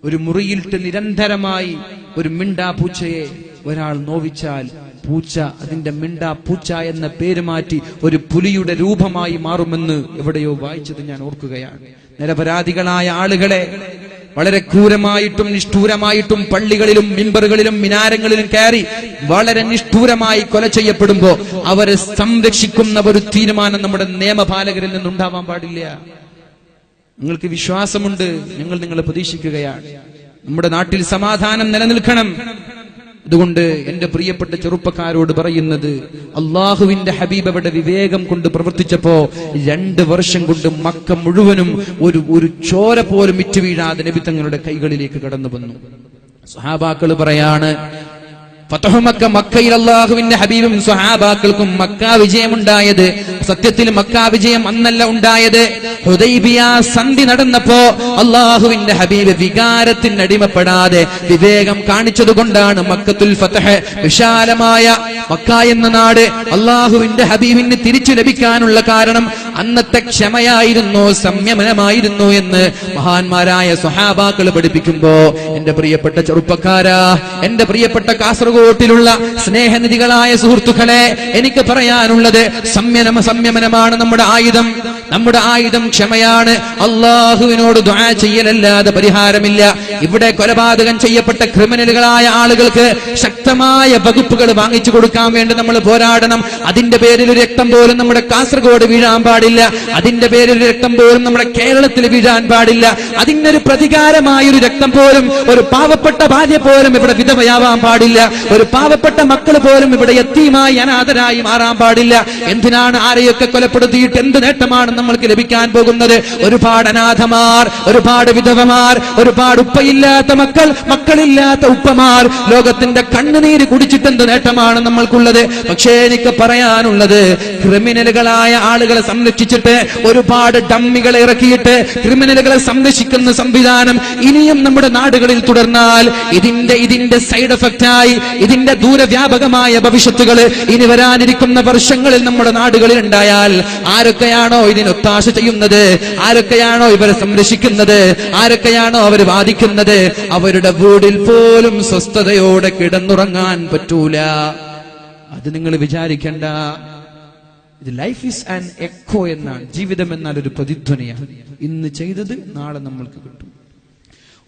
ഒരു മുറിയിലിട്ട് നിരന്തരമായി ഒരു മിണ്ടാ പൂച്ചയെ ഒരാൾ നോവിച്ചാൽ പൂച്ച അതിന്റെ മിണ്ടാ പൂച്ച എന്ന പേര് മാറ്റി ഒരു പുലിയുടെ രൂപമായി മാറുമെന്ന് എവിടെയോ വായിച്ചത് ഞാൻ ഓർക്കുകയാണ്. നിരപരാധികളായ ആളുകളെ വളരെ ക്രൂരമായിട്ടും നിഷ്ഠൂരമായിട്ടും പള്ളികളിലും മിമ്പറുകളിലും മിനാരങ്ങളിലും കയറി വളരെ നിഷ്ഠൂരമായി കൊല ചെയ്യപ്പെടുമ്പോ അവരെ സംരക്ഷിക്കുന്ന ഒരു തീരുമാനം നമ്മുടെ നിയമപാലകരിൽ നിന്നുണ്ടാവാൻ പാടില്ല. നിങ്ങൾക്ക് വിശ്വാസമുണ്ട്, ഞങ്ങൾ നിങ്ങളെ പ്രതീക്ഷിക്കുകയാണ്. നമ്മുടെ നാട്ടിൽ സമാധാനം നിലനിൽക്കണം. അതുകൊണ്ട് എന്റെ പ്രിയപ്പെട്ട ചെറുപ്പക്കാരോട് പറയുന്നത്, അള്ളാഹുവിന്റെ ഹബീബ് അവിടെ വിവേകം കൊണ്ട് പ്രവർത്തിച്ചപ്പോ 2 വർഷം കൊണ്ട് മക്ക മുഴുവനും ഒരു ചോര പോലും ഇറ്റു വീഴാതെ നബി തങ്ങളുടെ കൈകളിലേക്ക് കടന്നു വന്നു. സ്വഹാബാക്കൾ പറയാണ്, ഫതഹു മക്ക, മക്കയിൽ അല്ലാഹുവിന്റെ ഹബീബും സ്വഹാബാക്കൾക്കും മക്ക വിജയമുണ്ടായത് സത്യത്തിൽ മക്ക വിജയം അന്നല്ല ഉണ്ടായത്. ഹുദൈബിയ സന്ധി നടന്നപ്പോ അല്ലാഹുവിന്റെ ഹബീബ് വികാരത്തിന് അടിമപ്പെടാതെ വിവേകം കാണിച്ചതുകൊണ്ടാണ് മക്കത്തുൽ ഫതഹ്, വിശാലമായ മക്ക എന്ന നാട് അല്ലാഹുവിന്റെ ഹബീബിന് തിരിച്ചു ലഭിക്കാനുള്ള കാരണം അന്നത്തെ ക്ഷമയായിരുന്നു, സംയമനമായിരുന്നു എന്ന് മഹാന്മാരായ സ്വഹാബാക്കൾ പഠിപ്പിക്കുമ്പോ എന്റെ പ്രിയപ്പെട്ട ചെറുപ്പക്കാരാ, എന്റെ പ്രിയപ്പെട്ട കാസർഗോട്ടിലുള്ള സ്നേഹനിധികളായ സുഹൃത്തുക്കളെ, എനിക്ക് പറയാനുള്ളത് സംയമനമാണ് നമ്മുടെ ആയുധം. നമ്മുടെ ആയുധം ക്ഷമയാണ്. അള്ളാഹുവിനോട് ദുആ ചെയ്യലല്ലാതെ പരിഹാരമില്ല. ഇവിടെ കൊലപാതകം ചെയ്യപ്പെട്ട ക്രിമിനലുകളായ ആളുകൾക്ക് ശക്തമായ വകുപ്പുകൾ വാങ്ങിച്ചു കൊടുക്കാൻ വേണ്ടി നമ്മൾ പോരാടണം. അതിന്റെ പേരിൽ ഒരു രക്തം പോലും നമ്മുടെ കാസർഗോഡ് വീഴാൻ പാടില്ല. അതിന്റെ പേരിൽ ഒരു രക്തം പോലും നമ്മുടെ കേരളത്തിൽ വീഴാൻ പാടില്ല. അതിനൊരു പ്രതികാരമായ ഒരു രക്തം പോലും, ഒരു പാവപ്പെട്ട ഭാര്യ പോലും ഇവിടെ വിധവയാവാൻ പാടില്ല. ഒരു പാവപ്പെട്ട മക്കൾ പോലും ഇവിടെ യത്തീമായി അനാഥരായി മാറാൻ പാടില്ല. എന്തിനാണ് ആരെയൊക്കെ കൊലപ്പെടുത്തിയിട്ട് എന്ത് നേട്ടമാണ് നമ്മൾക്ക് ലഭിക്കാൻ പോകുന്നത്. ഒരുപാട് അനാഥമാർ, ഒരുപാട് വിധവമാർ, ഒരുപാട് ഉപ്പയില്ലാത്ത മക്കളില്ലാത്ത ഉപ്പമാർ ലോകത്തിന്റെ കണ്ണുനീര് കുടിച്ചിട്ടെന്ത് നേട്ടമാണ് നമ്മൾക്കുള്ളത്? പക്ഷേ എനിക്ക് പറയാനുള്ളത്, ക്രിമിനലുകളായ ആളുകളെ സംരക്ഷിച്ചിട്ട് ഒരുപാട് ഡമ്മികളെ ഇറക്കിയിട്ട് ക്രിമിനലുകളെ സംരക്ഷിക്കുന്ന സംവിധാനം ഇനിയും നമ്മുടെ നാടുകളിൽ തുടർന്നാൽ ഇതിന്റെ സൈഡ് എഫക്റ്റായി ഇതിന്റെ ദൂരവ്യാപകമായ ഭവിഷ്യത്തുകൾ ഇനി വരാനിരിക്കുന്ന വർഷങ്ങളിൽ നമ്മുടെ നാടുകളിൽ ഉണ്ടായാൽ ആരൊക്കെയാണോ ഇതിനൊത്താശ ചെയ്യുന്നത്, ആരൊക്കെയാണോ ഇവരെ സംരക്ഷിക്കുന്നത്, ആരൊക്കെയാണോ അവർ വാദിക്കുന്നത്, അവരുടെ വീടിൽ പോലും സ്വസ്ഥതയോടെ കിടന്നുറങ്ങാൻ പറ്റൂല. അത് നിങ്ങൾ വിചാരിക്കണ്ട. ഇത് ലൈഫ് ഈസ് ആൻ എക്കോ എന്നാണ്. ജീവിതം എന്നാൽ ഒരു പ്രതിധ്വനിയാണ്. ഇന്ന് ചെയ്തത് നാളെ നമ്മൾക്ക് കിട്ടും.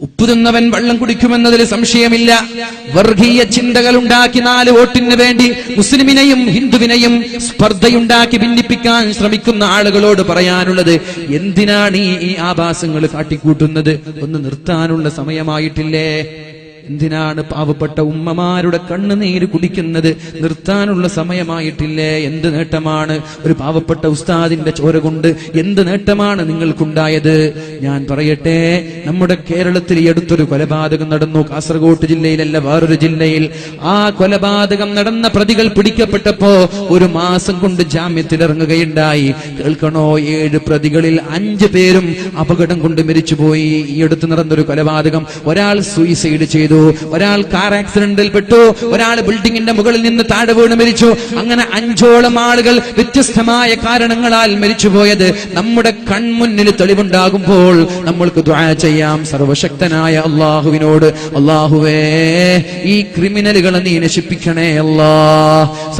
ഉപ്പ് തിന്നവൻ വെള്ളം കുടിക്കുമെന്നതിൽ സംശയമില്ല. വർഗീയ ചിന്തകൾ ഉണ്ടാക്കി 4 വോട്ടിന് വേണ്ടി മുസ്ലിമിനെയും ഹിന്ദുവിനെയും സ്പർദ്ധയുണ്ടാക്കി ഭിന്നിപ്പിക്കാൻ ശ്രമിക്കുന്ന ആളുകളോട് പറയാനുള്ളത്, എന്തിനാണ് ഈ ആഭാസങ്ങൾ കാട്ടിക്കൂട്ടുന്നത്? ഒന്ന് നിർത്താനുള്ള സമയമായിട്ടില്ലേ? എന്തിനാണ് പാവപ്പെട്ട ഉമ്മമാരുടെ കണ്ണുനീര് കുടിക്കുന്നത്? നിർത്താനുള്ള സമയമായിട്ടില്ലേ? എന്ത് നേട്ടമാണ് ഒരു പാവപ്പെട്ട ഉസ്താദിന്റെ ചോര കൊണ്ട് എന്ത് നേട്ടമാണ് നിങ്ങൾക്കുണ്ടായത്? ഞാൻ പറയട്ടെ, നമ്മുടെ കേരളത്തിൽ ഈ അടുത്തൊരു കൊലപാതകം നടന്നു. കാസർഗോഡ് ജില്ലയിലല്ല, വേറൊരു ജില്ലയിൽ. ആ കൊലപാതകം നടന്ന പ്രതികൾ പിടിക്കപ്പെട്ടപ്പോ 1 മാസം കൊണ്ട് ജാമ്യത്തിലിറങ്ങുകയുണ്ടായി. കേൾക്കണോ, 7 പ്രതികളിൽ 5 പേരും അപകടം കൊണ്ട് മരിച്ചുപോയി. ഈ അടുത്ത് നടന്നൊരു കൊലപാതകം. ഒരാൾ സൂയിസൈഡ് ചെയ്തു, ഒരാൾ കാർ ആക്സിഡന്റിൽ പെട്ടു, ഒരാൾ ബിൽഡിങ്ങിന്റെ മുകളിൽ നിന്ന് താഴെ വീണ് മരിച്ചു. അങ്ങനെ 5ഓളം ആളുകൾ വ്യത്യസ്തമായ കാരണങ്ങളാൽ മരിച്ചുപോയത് നമ്മുടെ കൺമുന്നിൽ തെളിവുണ്ടാകുമ്പോൾ നമ്മൾക്ക് ദുആ ചെയ്യാം സർവശക്തനായ അല്ലാഹുവിനോട്, അല്ലാഹുവേ ഈ ക്രിമിനലുകളെ നീ നശിപ്പിക്കണേ അല്ലാ.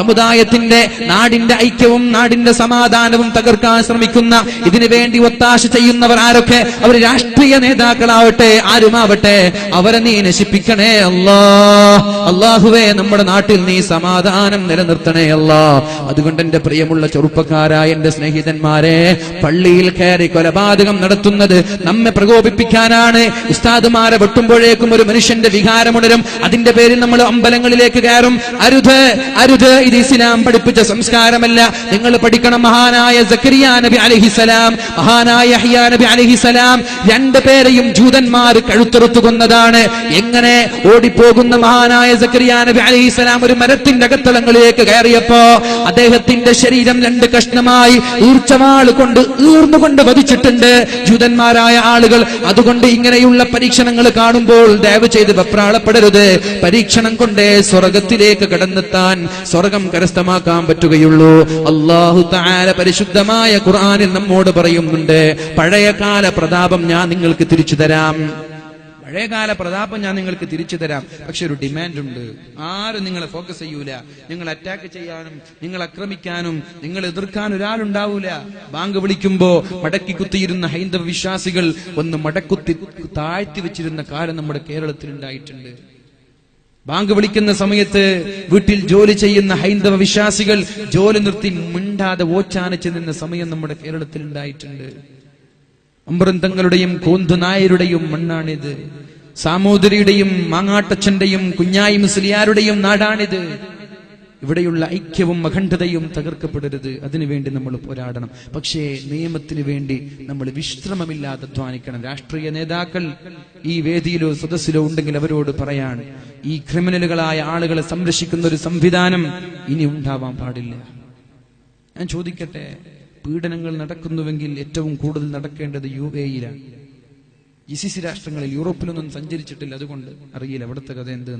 സമുദായത്തിന്റെ, നാടിന്റെ ഐക്യവും നാടിന്റെ സമാധാനവും തകർക്കാൻ ശ്രമിക്കുന്ന, ഇതിനു വേണ്ടി ഒത്താശ ചെയ്യുന്നവർ ആരൊക്കെ, അവർ രാഷ്ട്രീയ നേതാക്കളാവട്ടെ ആരുമാവട്ടെ, അവരെ നീ നശിപ്പിക്കണേ അല്ലാ. അല്ലാഹുവേ നമ്മുടെ നാട്ടിൽ നീ സമാധാനം നിലനിർത്തണേ അല്ലാ. അതുകൊണ്ട് എന്റെ പ്രിയമുള്ള ചെറുപ്പക്കാരായ എന്റെ സ്നേഹിതന്മാരെ, പള്ളിയിൽ കയറി കൊലപാതകം നടത്തുന്നത് നമ്മെ പ്രകോപിപ്പിക്കാനാണ്. ഉസ്താദുമാരെ വെട്ടുമ്പോഴേക്കും ഒരു മനുഷ്യന്റെ വികാരമുണരും. അതിന്റെ പേരിൽ നമ്മൾ അമ്പലങ്ങളിലേക്ക് കയറും. അരുത്, അരുത്. ഇത് ഇസ്ലാം പഠിപ്പിച്ച സംസ്കാരമല്ല. നിങ്ങൾ പഠിക്കണം. മഹാനായ സക്കരിയ നബി അലൈഹിസ്സലാം, മഹാനായ യഹ്യാ നബി അലൈഹിസ്സലാം, 2 പേരെയും ജൂതന്മാർ കഴുത്തറുത്തു കൊന്നതാണ്. എങ്ങനെ ഓടിപ്പോകുന്ന മഹാനായ സക്കരിയ നബി അലൈഹിസ്സലാം ഒരു മരത്തിന്റെ അകത്തളങ്ങളിലേക്ക് കയറിയപ്പോ അദ്ദേഹത്തിന്റെ ശരീരം 2 കഷ്ണമായി ഈർച്ചവാൾ കൊണ്ട് ഈർന്നുകൊണ്ട് വധിച്ചിട്ടുണ്ട് ജൂതന്മാരായ ആളുകൾ. അതുകൊണ്ട് ഇങ്ങനെയുള്ള പരീക്ഷണങ്ങൾ കാണുമ്പോൾ ദയവ് ചെയ്ത് വെപ്രാളപ്പെടരുത്. പരീക്ഷണം കൊണ്ടേ സ്വർഗത്തിലേക്ക് കടന്നെത്താൻ, സ്വർഗം കരസ്ഥമാക്കാൻ പറ്റുകയുള്ളൂ. അല്ലാഹു തആല പരിശുദ്ധമായ ഖുർആനിൽ നമ്മോട് പറയുന്നുണ്ട്, പഴയകാല പ്രതാപം ഞാൻ നിങ്ങൾക്ക് തിരിച്ചു തരാം. പഴയകാല പ്രതാപം ഞാൻ നിങ്ങൾക്ക് തിരിച്ചു തരാം. പക്ഷെ ഒരു ഡിമാൻഡ് ഉണ്ട്. ആരും നിങ്ങളെ ഫോക്കസ് ചെയ്യൂല. നിങ്ങൾ അറ്റാക്ക് ചെയ്യാനും നിങ്ങൾ ആക്രമിക്കാനും നിങ്ങൾ എതിർക്കാൻ ഒരാളുണ്ടാവൂല. ബാങ്ക് വിളിക്കുമ്പോ മടക്കി കുത്തിയിരുന്ന ഹൈന്ദവ വിശ്വാസികൾ ഒന്ന് മടക്കുത്തി താഴ്ത്തി വെച്ചിരുന്ന കാലം നമ്മുടെ കേരളത്തിൽ ഉണ്ടായിട്ടുണ്ട്. ബാങ്ക് വിളിക്കുന്ന സമയത്ത് വീട്ടിൽ ജോലി ചെയ്യുന്ന ഹൈന്ദവ വിശ്വാസികൾ ജോലി നിർത്തി മിണ്ടാതെ ഓച്ചാനിച്ച് നിന്ന സമയം നമ്മുടെ കേരളത്തിൽ ഉണ്ടായിട്ടുണ്ട്. അമ്പരന്തങ്ങളുടെയും കോന്തുനായരുടെയും മണ്ണാണിത്. സാമൂതിരിയുടെയും മാങ്ങാട്ടച്ചന്റെയും കുഞ്ഞായി മുസ്ലിയാരുടെയും നാടാണിത്. ഇവിടെയുള്ള ഐക്യവും അഖണ്ഡതയും തകർക്കപ്പെടരുത്. അതിനുവേണ്ടി നമ്മൾ പോരാടണം. പക്ഷേ നിയമത്തിന് വേണ്ടി നമ്മൾ വിശ്രമമില്ലാതെ അധ്വാനിക്കണം. രാഷ്ട്രീയ നേതാക്കൾ ഈ വേദിയിലോ സദസ്സിലോ ഉണ്ടെങ്കിൽ അവരോട് പറയാൻ, ഈ ക്രിമിനലുകളായ ആളുകളെ സംരക്ഷിക്കുന്ന ഒരു സംവിധാനം ഇനി ഉണ്ടാവാൻ പാടില്ല. ഞാൻ ചോദിക്കട്ടെ, പീഡനങ്ങൾ നടക്കുന്നുവെങ്കിൽ ഏറ്റവും കൂടുതൽ നടക്കേണ്ടത് UAE-യിലാണ്. GCC രാഷ്ട്രങ്ങളിൽ, യൂറോപ്പിലൊന്നും സഞ്ചരിച്ചിട്ടില്ല, അതുകൊണ്ട് അറിയില്ല അവിടുത്തെ കഥ എന്ത്.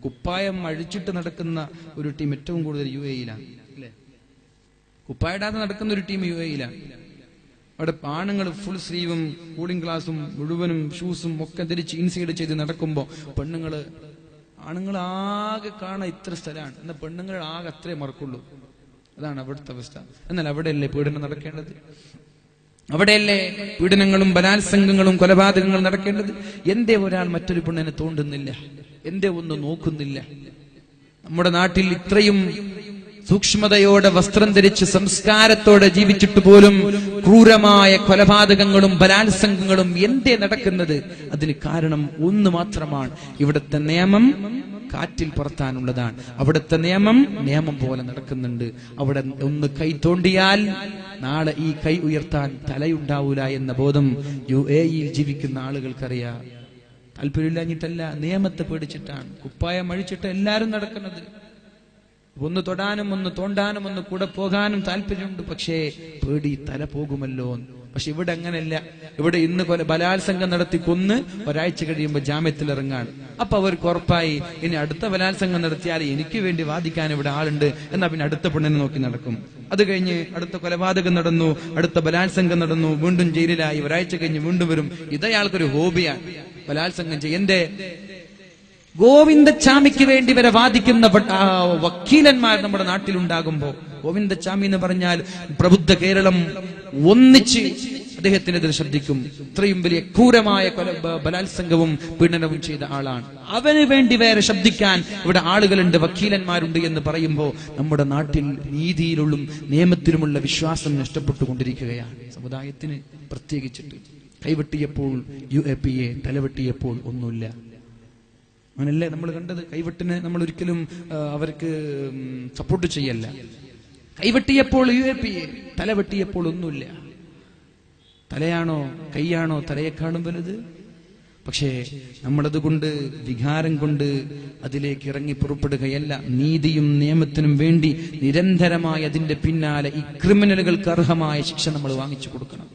കുപ്പായം അഴിച്ചിട്ട് നടക്കുന്ന ഒരു ടീം ഏറ്റവും കൂടുതൽ UAE-യിലാണ്, അല്ലേ? കുപ്പായിടാതെ നടക്കുന്ന ഒരു ടീം UAE-യിലാണ്. അവിടെ ആണുങ്ങൾ ഫുൾ സ്ലീവും കൂളിംഗ് ഗ്ലാസും മുഴുവനും ഷൂസും ഒക്കെ ധരിച്ച് ഇൻസൈഡ് ചെയ്ത് നടക്കുമ്പോ ആണുങ്ങൾ ആകെ കാണാൻ ഇത്ര സ്ഥലമാണ്, എന്നാൽ പെണ്ണുങ്ങൾ ആകെ അത്രേ മറക്കുള്ളൂ. അതാണ് അവിടുത്തെ അവസ്ഥ. എന്നാൽ അവിടെയല്ലേ പീഡനം നടക്കേണ്ടത്? അവിടെയല്ലേ പീഡനങ്ങളും ബലാത്സംഗങ്ങളും കൊലപാതകങ്ങളും നടക്കേണ്ടത്? എന്തേ ഒരാൾ മറ്റൊരു പെണ്ണിനെ തോണ്ടുന്നില്ല? എന്തേ ഒന്ന് നോക്കുന്നില്ല? നമ്മുടെ നാട്ടിൽ ഇത്രയും സൂക്ഷ്മതയോടെ വസ്ത്രം ധരിച്ച് സംസ്കാരത്തോടെ ജീവിച്ചിട്ട് പോലും ക്രൂരമായ കൊലപാതകങ്ങളും ബലാത്സംഗങ്ങളും എന്തേ നടക്കുന്നത്? അതിന് കാരണം ഒന്ന് മാത്രമാണ്, ഇവിടുത്തെ നിയമം കാറ്റിൽ പറത്താനുള്ളതാണ്. അവിടുത്തെ നിയമം പോലെ നടക്കുന്നുണ്ട്. അവിടെ ഒന്ന് കൈ തോണ്ടിയാൽ നാളെ ഈ കൈ ഉയർത്താൻ തലയുണ്ടാവൂല എന്ന ബോധം UAE ജീവിക്കുന്ന ആളുകൾക്കറിയാം. താല്പര്യമില്ലാഞ്ഞിട്ടല്ല, നിയമത്തെ പേടിച്ചിട്ടാണ്. കുപ്പായം അഴിച്ചിട്ട് എല്ലാരും നടക്കുന്നത്. ഒന്ന് തൊടാനും ഒന്ന് തോണ്ടാനും ഒന്ന് കൂടെ പോകാനും താല്പര്യമുണ്ട്, പക്ഷേ പേടി തല പോകുമല്ലോ. പക്ഷെ ഇവിടെ അങ്ങനെയല്ല. ഇവിടെ ഇന്ന് ബലാത്സംഗം നടത്തി കൊന്ന് ഒരാഴ്ച കഴിയുമ്പോൾ ജാമ്യത്തിൽ ഇറങ്ങാണ്. അപ്പൊ അവർക്ക് ഉറപ്പായി ഇനി അടുത്ത ബലാത്സംഗം നടത്തിയാൽ എനിക്ക് വേണ്ടി വാദിക്കാൻ ഇവിടെ ആളുണ്ട്, എന്നാ പിന്നെ അടുത്ത പെണ്ണിനെ നോക്കി നടക്കും. അത് കഴിഞ്ഞ് അടുത്ത കൊലപാതകം നടന്നു, അടുത്ത ബലാത്സംഗം നടന്നു, വീണ്ടും ജയിലിലായി. ഒരാഴ്ച കഴിഞ്ഞ് വീണ്ടും വരും. ഇതയാൾക്കൊരു ഹോബിയാണ് ബലാത്സംഗം ചെയ്യും. എന്റെ ഗോവിന്ദച്ചാമിക്ക് വേണ്ടി വരെ വാദിക്കുന്ന വക്കീലന്മാർ നമ്മുടെ നാട്ടിലുണ്ടാകുമ്പോ, ഗോവിന്ദച്ചാമി എന്ന് പറഞ്ഞാൽ പ്രബുദ്ധ കേരളം ഒന്നിച്ച് അദ്ദേഹത്തിനെതിരെ ശബ്ദിക്കും. ഇത്രയും വലിയ ക്രൂരമായ ബലാത്സംഗവും പീഡനവും ചെയ്ത ആളാണ്. അവന് വേണ്ടി വേറെ ശബ്ദിക്കാൻ ഇവിടെ ആളുകളുണ്ട്, വക്കീലന്മാരുണ്ട് എന്ന് പറയുമ്പോൾ നമ്മുടെ നാട്ടിൽ നീതിയിലുള്ള നിയമത്തിലുമുള്ള വിശ്വാസം നഷ്ടപ്പെട്ടുകൊണ്ടിരിക്കുകയാണ്. സമുദായത്തിന് പ്രത്യേകിച്ചിട്ട് കൈവെട്ടിയപ്പോൾ UAPA, തലവെട്ടിയപ്പോൾ ഒന്നുമില്ല. അങ്ങനല്ലേ നമ്മൾ കണ്ടത്? കൈവെട്ടിനെ നമ്മൾ ഒരിക്കലും അവർക്ക് സപ്പോർട്ട് ചെയ്യല്ല. കൈവെട്ടിയപ്പോൾ UAPA, തലവെട്ടിയപ്പോൾ ഒന്നുമില്ല. തലയാണോ കൈയാണോ തലയെക്കാളും വലുത്? പക്ഷേ നമ്മളതുകൊണ്ട് വികാരം കൊണ്ട് അതിലേക്ക് ഇറങ്ങി പുറപ്പെടുകയല്ല. നീതിയും നിയമത്തിനും വേണ്ടി നിരന്തരമായി അതിന്റെ പിന്നാലെ ഈ ക്രിമിനലുകൾക്ക് അർഹമായ ശിക്ഷ നമ്മൾ വാങ്ങിച്ചു കൊടുക്കണം.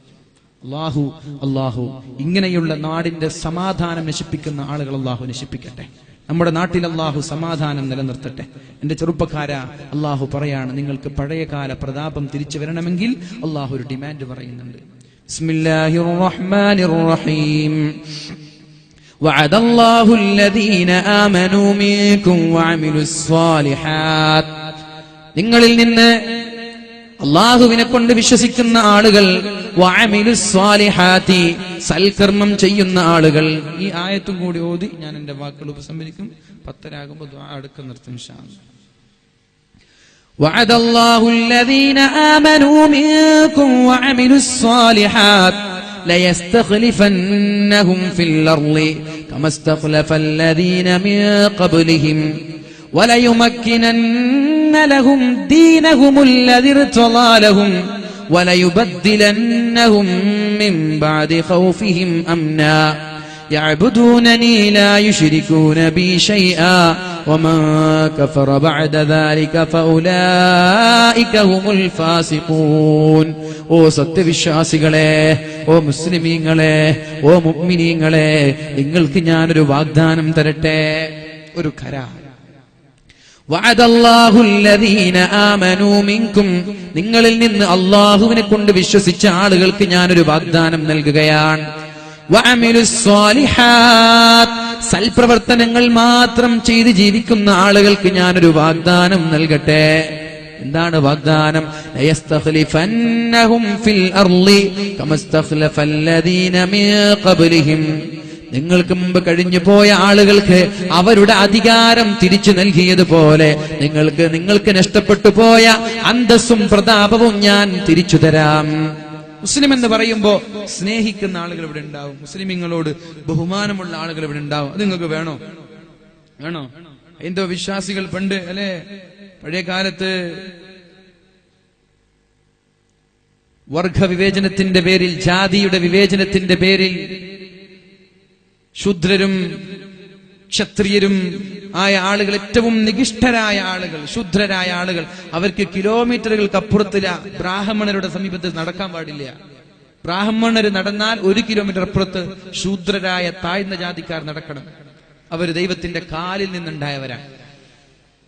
അള്ളാഹു ഇങ്ങനെയുള്ള നാടിന്റെ സമാധാനം നശിപ്പിക്കുന്ന ആളുകൾ അള്ളാഹു നശിപ്പിക്കട്ടെ. നമ്മുടെ നാട്ടിൽ അള്ളാഹു സമാധാനം നിലനിർത്തട്ടെ. എന്റെ ചെറുപ്പക്കാരാ, അള്ളാഹു പറയാണ്, നിങ്ങൾക്ക് പഴയകാല പ്രതാപം തിരിച്ചു വരണമെങ്കിൽ അള്ളാഹു ഒരു ഡിമാൻഡ് പറയുന്നുണ്ട്. ബിസ്മില്ലാഹിർ റഹ്മാനിർ റഹീം. وعد الله الذين آمنوا منكم وعملوا الصالحات. നിങ്ങളിൽ നിന്ന് അള്ളാഹുവിനെ കൊണ്ട് വിശ്വസിക്കുന്ന ആളുകൾ, വഅമിലുസ് സ്വാലിഹാത്തി, സൽക്കർമ്മം ചെയ്യുന്ന ആളുകൾ. ഈ ആയത്തും കൂടി ഓതി ഞാൻ എന്റെ വാക്കുകൾ ഉപസംഹരിക്കും. 10 ദുആ അടുക്ക നിർത്തും ഇൻഷാ അല്ലാഹ്. വഅദല്ലാഹു الذين آمنوا منكم وعملوا الصالحات ليستخلفنهم في الأرض كما استخلف الذين من قبلهم وليمكنن لهم دينهم الذي ارتضى لهم وليبدلنهم من بعد خوفهم أمنا يعبدونني لا يشركون بي شيئا ومن كفر بعد ذلك فأولئك هم الفاسقون. ഓ സത്യവിശ്വാസികളെ, ഓ മുസ്ലിമീങ്ങളെ, ഓ മുഅ്മിനീങ്ങളെ, നിങ്ങൾക്ക് ഞാനൊരു വാഗ്ദാനം തരട്ടെ, ഒരു കരാർ. വഅദല്ലാഹു الذين آمنوا منكم, നിങ്ങളിൽ നിന്ന് അല്ലാഹുവിനെ കൊണ്ട് വിശ്വസിച്ച ആളുകൾക്ക് ഞാനൊരു വാഗ്ദാനം നൽകുകയാണ്. വഅമിലുസ് സ്വാലിഹാത്ത്, സൽപ്രവർത്തനങ്ങൾ മാത്രം ചെയ്ത് ജീവിക്കുന്ന ആളുകൾക്ക് ഞാനൊരു വാഗ്ദാനം നൽകട്ടെ. എന്താണ് വാഗ്ദാനം? ലയസ്തഖ്ലിഫന്നഹും ഫിൽ അർളി കമസ്തഖ്ലഫല്ലദീന മിൻ ഖബ്ലിഹിം. നിങ്ങൾക്ക് മുമ്പ് കഴിഞ്ഞു പോയ ആളുകൾക്ക് അവരുടെ അധികാരം തിരിച്ചു നൽകിയതുപോലെ നിങ്ങൾക്ക് നഷ്ടപ്പെട്ടു പോയ അന്തസ്സും പ്രതാപവും ഞാൻ തിരിച്ചു തരാം. മുസ്ലിം എന്ന് പറയുമ്പോ സ്നേഹിക്കുന്ന ആളുകൾ ഇവിടെ ഉണ്ടാവും, മുസ്ലിമീങ്ങളോട് ബഹുമാനമുള്ള ആളുകൾ ഇവിടെ ഉണ്ടാവും. അത് നിങ്ങൾക്ക് വേണോ? എന്തോ വിശ്വാസികൾ പണ്ട് അല്ലെ, പഴയ കാലത്ത് വർഗവിവേചനത്തിന്റെ പേരിൽ, ജാതിയുടെ വിവേചനത്തിന്റെ പേരിൽ ശൂദ്രരും ക്ഷത്രിയരും ആയ ആളുകൾ, ഏറ്റവും നികിഷ്ഠരായ ആളുകൾ, ശൂദ്രരായ ആളുകൾ, അവർക്ക് കിലോമീറ്ററുകൾക്ക് അപ്പുറത്തില്ല ബ്രാഹ്മണരുടെ സമീപത്ത് നടക്കാൻ പാടില്ല. ബ്രാഹ്മണര് നടന്നാൽ 1 കിലോമീറ്റർ അപ്പുറത്ത് ശൂദ്രരായ താഴ്ന്ന ജാതിക്കാർ നടക്കണം. അവർ ദൈവത്തിന്റെ കാലിൽ നിന്നുണ്ടായവരാണ്.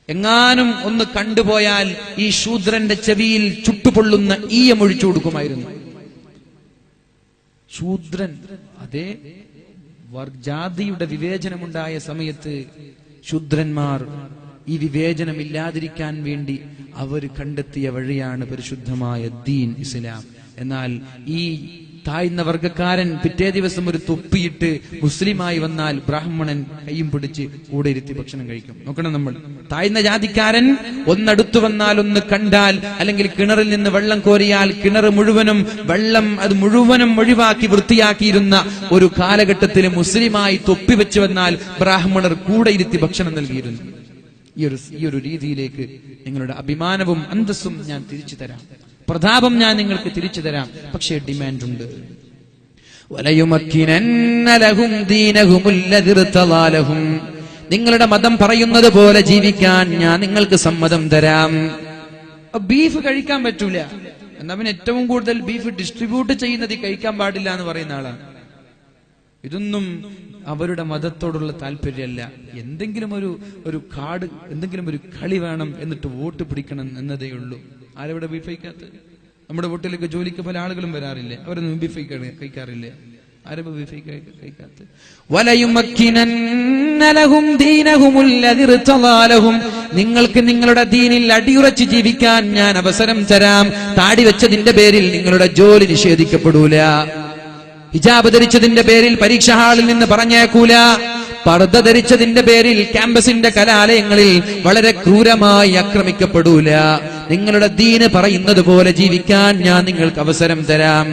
എങ്ങാനും ഒന്ന് കണ്ടുപോയാൽ ഈ ശൂദ്രന്റെ ചെവിയിൽ ചുട്ടുപൊള്ളുന്ന ഈയമൊഴിച്ചു കൊടുക്കുമായിരുന്നു. ശൂദ്രൻ, അതേ ജാതിയുടെ വിവേചനമുണ്ടായ സമയത്ത് ശൂദ്രന്മാർ ഈ വിവേചനം ഇല്ലാതിരിക്കാൻ വേണ്ടി അവർ കണ്ടെത്തിയ വഴിയാണ് പരിശുദ്ധമായ ദീൻ ഇസ്ലാം. എന്നാൽ ഈ താഴ്ന്ന വർഗക്കാരൻ പിറ്റേ ദിവസം ഒരു തൊപ്പിയിട്ട് മുസ്ലിമായി വന്നാൽ ബ്രാഹ്മണൻ കയ്യും പിടിച്ച് കൂടെ ഇരുത്തി ഭക്ഷണം കഴിക്കും. നോക്കണം, നമ്മൾ താഴ്ന്ന ജാതിക്കാരൻ ഒന്നടുത്തു വന്നാൽ, ഒന്ന് കണ്ടാൽ, അല്ലെങ്കിൽ കിണറിൽ നിന്ന് വെള്ളം കോരിയാൽ കിണർ മുഴുവനും വെള്ളം അത് മുഴുവനും ഒഴിവാക്കി വൃത്തിയാക്കിയിരുന്ന ഒരു കാലഘട്ടത്തിൽ മുസ്ലിമായി തൊപ്പി വെച്ച് വന്നാൽ ബ്രാഹ്മണർ കൂടെ ഇരുത്തി ഭക്ഷണം നൽകിയിരുന്നു. ഈ ഒരു രീതിയിലേക്ക് നിങ്ങളുടെ അഭിമാനവും അന്തസ്സും ഞാൻ തിരിച്ചു തരാം, പ്രതാപം ഞാൻ നിങ്ങൾക്ക് തിരിച്ചു തരാം. പക്ഷേ ഡിമാൻഡ് ഉണ്ട്. നിങ്ങളുടെ മതം പറയുന്നത് പോലെ ജീവിക്കാൻ ഞാൻ നിങ്ങൾക്ക് സമ്മതം തരാം. ബീഫ് കഴിക്കാൻ പറ്റൂല എന്നാ പിന്നെ ഏറ്റവും കൂടുതൽ ബീഫ് ഡിസ്ട്രിബ്യൂട്ട് ചെയ്യുന്നത് കഴിക്കാൻ പാടില്ല എന്ന് പറയുന്ന ആളാണ്. ഇതൊന്നും അവരുടെ മതത്തോടുള്ള താല്പര്യമല്ല. എന്തെങ്കിലും ഒരു കാർഡ്, എന്തെങ്കിലും ഒരു കളി വേണം, എന്നിട്ട് വോട്ട് പിടിക്കണം എന്നതേ ഉള്ളൂ. ആരവിടെ ബീഫ് കഴിക്കാത്ത? നമ്മുടെ വീട്ടിലേക്ക് ജോലിക്ക് പല ആളുകളും വരാറില്ലേ, അവരൊന്നും ബീഫ് കഴിക്കാറില്ലേ? ആരും ബീഫ് കഴിക്കാത്ത? നിങ്ങൾക്ക് നിങ്ങളുടെ ദീനിൽ അടിയുറച്ച് ജീവിക്കാൻ ഞാൻ അവസരം തരാം. താടി വെച്ചതിന്റെ പേരിൽ നിങ്ങളുടെ ജോലി നിഷേധിക്കപ്പെടൂല. ഹിജാബ് ധരിച്ചതിന്റെ പേരിൽ പരീക്ഷാ ഹാളിൽ നിന്ന് പറഞ്ഞേക്കൂല. പർദ്ദ ധരിച്ചതിന്റെ പേരിൽ ക്യാമ്പസിന്റെ കലാലയങ്ങളിൽ വളരെ ക്രൂരമായി ആക്രമിക്കപ്പെടൂല. നിങ്ങളുടെ ദീന് പറയുന്നത് പോലെ ജീവിക്കാൻ ഞാൻ നിങ്ങൾക്ക് അവസരം തരാം.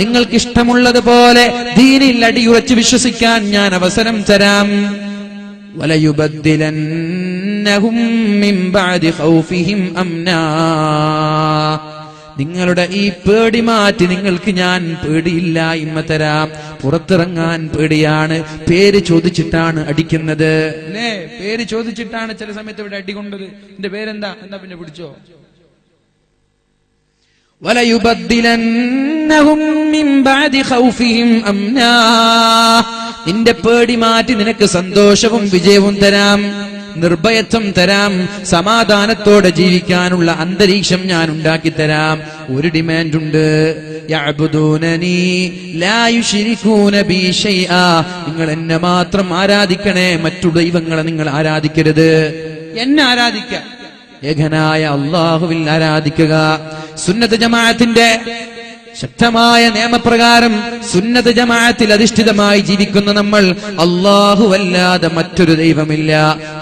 നിങ്ങൾക്ക് ഇഷ്ടമുള്ളതുപോലെ ദീനിൽ അടിയുറച്ച് വിശ്വസിക്കാൻ ഞാൻ അവസരം തരാം. നിങ്ങളുടെ ഈ പേടി മാറ്റി നിങ്ങൾക്ക് ഞാൻ പേടിയില്ലായ്മ തരാം. പുറത്തിറങ്ങാൻ പേടിയാണ്, പേര് ചോദിച്ചിട്ടാണ് അടിക്കുന്നത് അല്ലേ? പേര് ചോദിച്ചിട്ടാണ് ചില സമയത്ത് ഇവിടെ അടികൊണ്ടത്. എന്റെ പേരെന്താ? എന്നാ പിന്നെ പിടിച്ചോ. നിന്റെ പേടി മാറ്റി നിനക്ക് സന്തോഷവും വിജയവും തരാം, നിർഭയത്വം തരാം, സമാധാനത്തോടെ ജീവിക്കാനുള്ള അന്തരീക്ഷം ഞാൻ ഉണ്ടാക്കി തരാം. ഒരു ഡിമാൻഡ് ഉണ്ട്. നിങ്ങൾ എന്നെ മാത്രം ആരാധിക്കണേ, മറ്റു ദൈവങ്ങളെ നിങ്ങൾ ആരാധിക്കരുത്. എന്നെ ആരാധിക്ക, ഏകനായ അല്ലാഹുവിൽ ആരാധിക്കുക. സുന്നത്ത് ജമാഅത്തിന്റെ ശക്തമായ നിയമപ്രകാരം സുന്നത്ത് ജമാഅത്തിൽ അധിഷ്ഠിതമായി ജീവിക്കുന്ന നമ്മൾ അല്ലാഹു അല്ലാതെ മറ്റൊരു ദൈവമില്ല,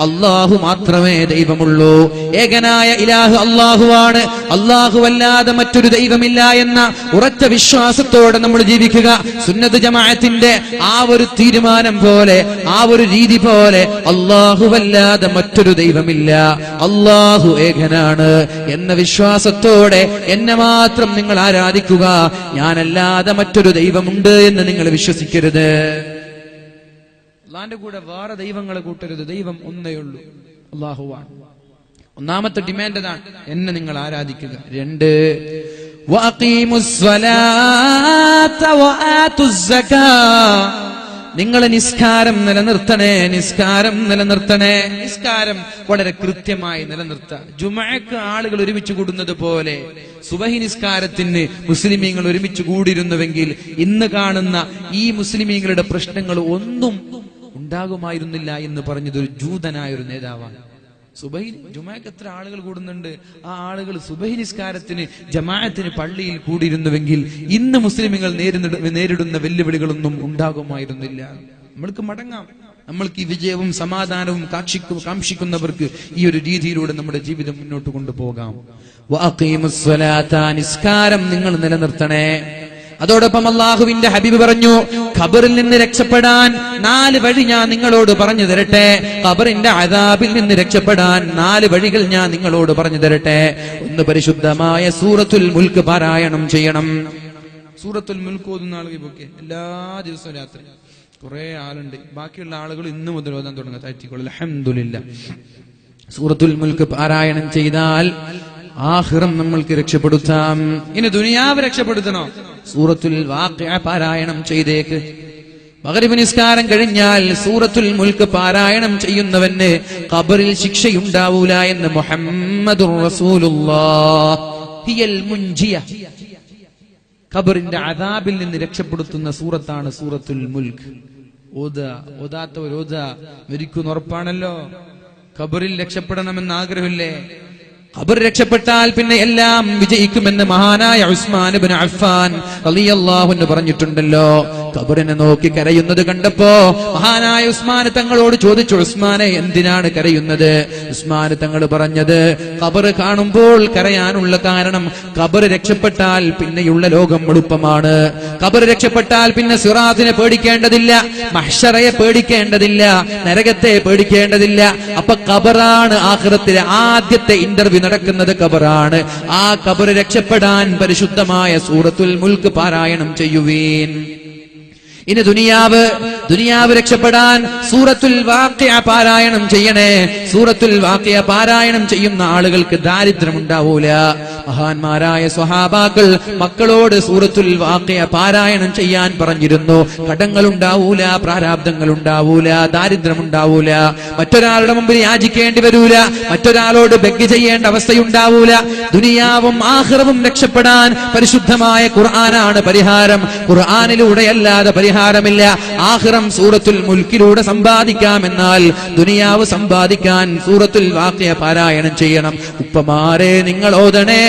അല്ലാഹു മാത്രമേ ദൈവമുള്ളൂ. ഏകനായ ഇലാഹ് അല്ലാഹുവാണ്, അല്ലാഹു അല്ലാതെ മറ്റൊരു ദൈവമില്ല എന്ന ഉറച്ച വിശ്വാസത്തോടെ നമ്മൾ ജീവിക്കുക. സുന്നത്ത് ജമാഅത്തിന്റെ ആ ഒരു തീരുമാനം പോലെ, ആ ഒരു രീതി പോലെ അല്ലാഹു അല്ലാതെ മറ്റൊരു ദൈവമില്ല, അല്ലാഹു ഏകനാണ് എന്ന വിശ്വാസത്തോടെ എന്നെ മാത്രം നിങ്ങൾ ആരാധിക്കുക, ഞാനല്ലാതെ മറ്റൊരു ദൈവമുണ്ട് എന്ന് നിങ്ങൾ വിശ്വസിക്കരുത്. അല്ലാഹുവിന്റെ കൂടെ വേറെ ദൈവങ്ങളെ കൂട്ടരുത്. ദൈവം ഒന്നേ ഉള്ളൂ, അല്ലാഹുവാണ്. ഒന്നാമത്തെ ഡിമാൻഡ് അതാണ്, എന്നെ നിങ്ങൾ ആരാധിക്കുക. 2, നിങ്ങൾ നിസ്കാരം നിലനിർത്തണേ, നിസ്കാരം നിലനിർത്തണേ. നിസ്കാരം വളരെ കൃത്യമായി നിലനിർത്തുക. ജുമഅക്ക് ആളുകൾ ഒരുമിച്ച് കൂടുന്നത് പോലെ സുബഹി നിസ്കാരത്തിന് മുസ്ലിമീങ്ങൾ ഒരുമിച്ച് കൂടിയിരുന്നുവെങ്കിൽ ഇന്ന് കാണുന്ന ഈ മുസ്ലിമീങ്ങളുടെ പ്രശ്നങ്ങൾ ഒന്നും ഉണ്ടാകുമായിരുന്നില്ല എന്ന് പറഞ്ഞത് ഒരു ജൂതനായ ഒരു നേതാവാണ്. സുബഹി ജുമഅക്ക് എത്ര ആളുകൾ കൂടുന്നുണ്ട്, ആ ആളുകൾ സുബഹി നിസ്കാരത്തിന് ജമാഅത്തിന് പള്ളിയിൽ കൂടിയിരുന്നുവെങ്കിൽ ഇന്ന് മുസ്ലിമുകൾ നേരിടുന്ന വെല്ലുവിളികളൊന്നും ഉണ്ടാകുമായിരുന്നില്ല. നമ്മൾക്ക് മടങ്ങാം. നമ്മൾക്ക് ഈ വിജയവും സമാധാനവും കാക്ഷിക്കുന്നവർക്ക് ഈ ഒരു രീതിയിലൂടെ നമ്മുടെ ജീവിതം മുന്നോട്ട് കൊണ്ടുപോകാം. നിസ്കാരം നിങ്ങൾ നിലനിർത്തണേ. അതോടൊപ്പം അല്ലാഹുവിന്റെ ഹബീബ് പറഞ്ഞു, ഖബറിൽ നിന്ന് രക്ഷപ്പെടാൻ 4 വഴി ഞാൻ നിങ്ങളോട് പറഞ്ഞു തരട്ടെ. ഖബറിന്റെ അദാബിൽ നിന്ന് രക്ഷപ്പെടാൻ 4 വഴികൾ ഞാൻ നിങ്ങളോട് പറഞ്ഞു തരട്ടെ. ഒന്ന്, പരിശുദ്ധമായ സൂറത്തുൽ മുൽക്ക് പാരായണം ചെയ്യണം. സൂറത്തുൽ മുൽക്ക് ഓതുന്ന ആളുകൾക്ക് എല്ലാ ദിവസവും രാത്രി കുറെ ആളുണ്ട്. ബാക്കിയുള്ള ആളുകൾ ഇന്ന് മുതൽ ഓതാൻ തുടങ്ങുക. താഴ്ത്തിക്കൊള്ളു. അൽഹംദുലില്ലാഹ്. സൂറത്തുൽ മുൽക്ക് പാരായണം ചെയ്താൽ ആഖിറം നമ്മൾക്ക് രക്ഷപ്പെടുത്താം. ഇനി ദുനിയാവ് രക്ഷപ്പെടുത്തണോ? സൂറത്തുൽ വാഖിഅ പാരായണം ചെയ്തേക്ക്. മഗ്രിബ് നിസ്കാരം കഴിഞ്ഞാൽ സൂറത്തുൽ മുൽക്ക് പാരായണം ചെയ്യുന്നവന് ഖബറിൽ ശിക്ഷയുണ്ടാവൂല എന്ന് മുഹമ്മദുർ റസൂലുള്ളാഹ്. ഹിയൽ മുൻജിയ, ഖബറിന്റെ അദാബിൽ നിന്ന് രക്ഷപ്പെടുത്തുന്ന സൂറത്താണ് സൂറത്തുൽ മുൽക്ക്. ഓതാത്തവർ മരിക്കുന്ന ഉറപ്പാണല്ലോ. ഖബറിൽ രക്ഷപ്പെടണമെന്ന് ആഗ്രഹമില്ലേ? ഖബർ രക്ഷപ്പെട്ടാൽ പിന്നെ എല്ലാം വിജയിക്കുമെന്ന് മഹാനായ ഉസ്മാൻ ഇബ്നു അഫ്ഫാൻ റളിയല്ലാഹു അൻഹു പറഞ്ഞിട്ടുണ്ടല്ലോ. ഖബറിനെ നോക്കി കരയുന്നത് കണ്ടപ്പോ മഹാനായ ഉസ്മാൻ തങ്ങളോട് ചോദിച്ചു, ഉസ്മാനെ എന്തിനാണ് കരയുന്നത്? ഉസ്മാൻ തങ്ങൾ പറഞ്ഞത്, ഖബർ കാണുമ്പോൾ കരയാനുള്ള കാരണം ഖബർ രക്ഷപ്പെട്ടാൽ പിന്നെയുള്ള ലോകം എളുപ്പമാണ്. ഖബർ രക്ഷപ്പെട്ടാൽ പിന്നെ സിറാത്തിനെ പേടിക്കേണ്ടതില്ല, മഹ്ശറയെ പേടിക്കേണ്ടതില്ല, നരകത്തെ പേടിക്കേണ്ടതില്ല. അപ്പൊ ഖബറാണ് ആഖിറത്തിലെ ആദ്യത്തെ ഇന്റർവ്യൂ നടക്കുന്നത് ഖബറാണ്. ആ ഖബർ രക്ഷപ്പെടാൻ പരിശുദ്ധമായ സൂറത്തുൽ മുൽക്ക് പാരായണം ചെയ്യുവീൻ. ഇനി ദുനിയാവ് രക്ഷപ്പെടാൻ സൂറത്തുൽ വാഖിഅ പാരായണം ചെയ്യണേ. സൂറത്തുൽ വാഖിഅ പാരായണം ചെയ്യുന്ന ആളുകൾക്ക് ദാരിദ്ര്യം ഉണ്ടാവൂല. മഹാന്മാരായ സ്വഹാബാക്കൾ മക്കളോട് സൂറത്തുൽ വാഖിഅ പാരായണം ചെയ്യാൻ പറഞ്ഞിരുന്നു. കടങ്ങൾ ഉണ്ടാവൂല, പ്രാരാബ്ദങ്ങൾ ഉണ്ടാവൂല, ദാരിദ്ര്യം ഉണ്ടാവൂല, മറ്റൊരാളുടെ മുമ്പിൽ യാചിക്കേണ്ടി വരൂല, മറ്റൊരാളോട് ബെഗ് ചെയ്യേണ്ട അവസ്ഥയുണ്ടാവൂല. ദുനിയാവും ആഖിറവും രക്ഷപ്പെടാൻ പരിശുദ്ധമായ ഖുർആനാണ് പരിഹാരം. ഖുർആനിലൂടെയല്ലാതെ പരിഹാരമില്ല. ആഖിറം സൂറത്തുൽ മുൽക്കിലൂടെ സമ്പാദിക്കാമെന്നാൽ ദുനിയാവ് സമ്പാദിക്കാൻ സൂറത്തുൽ വാഖിഅ പാരായണം ചെയ്യണം. ഉപ്പമാരെ നിങ്ങൾ ഓതണേ,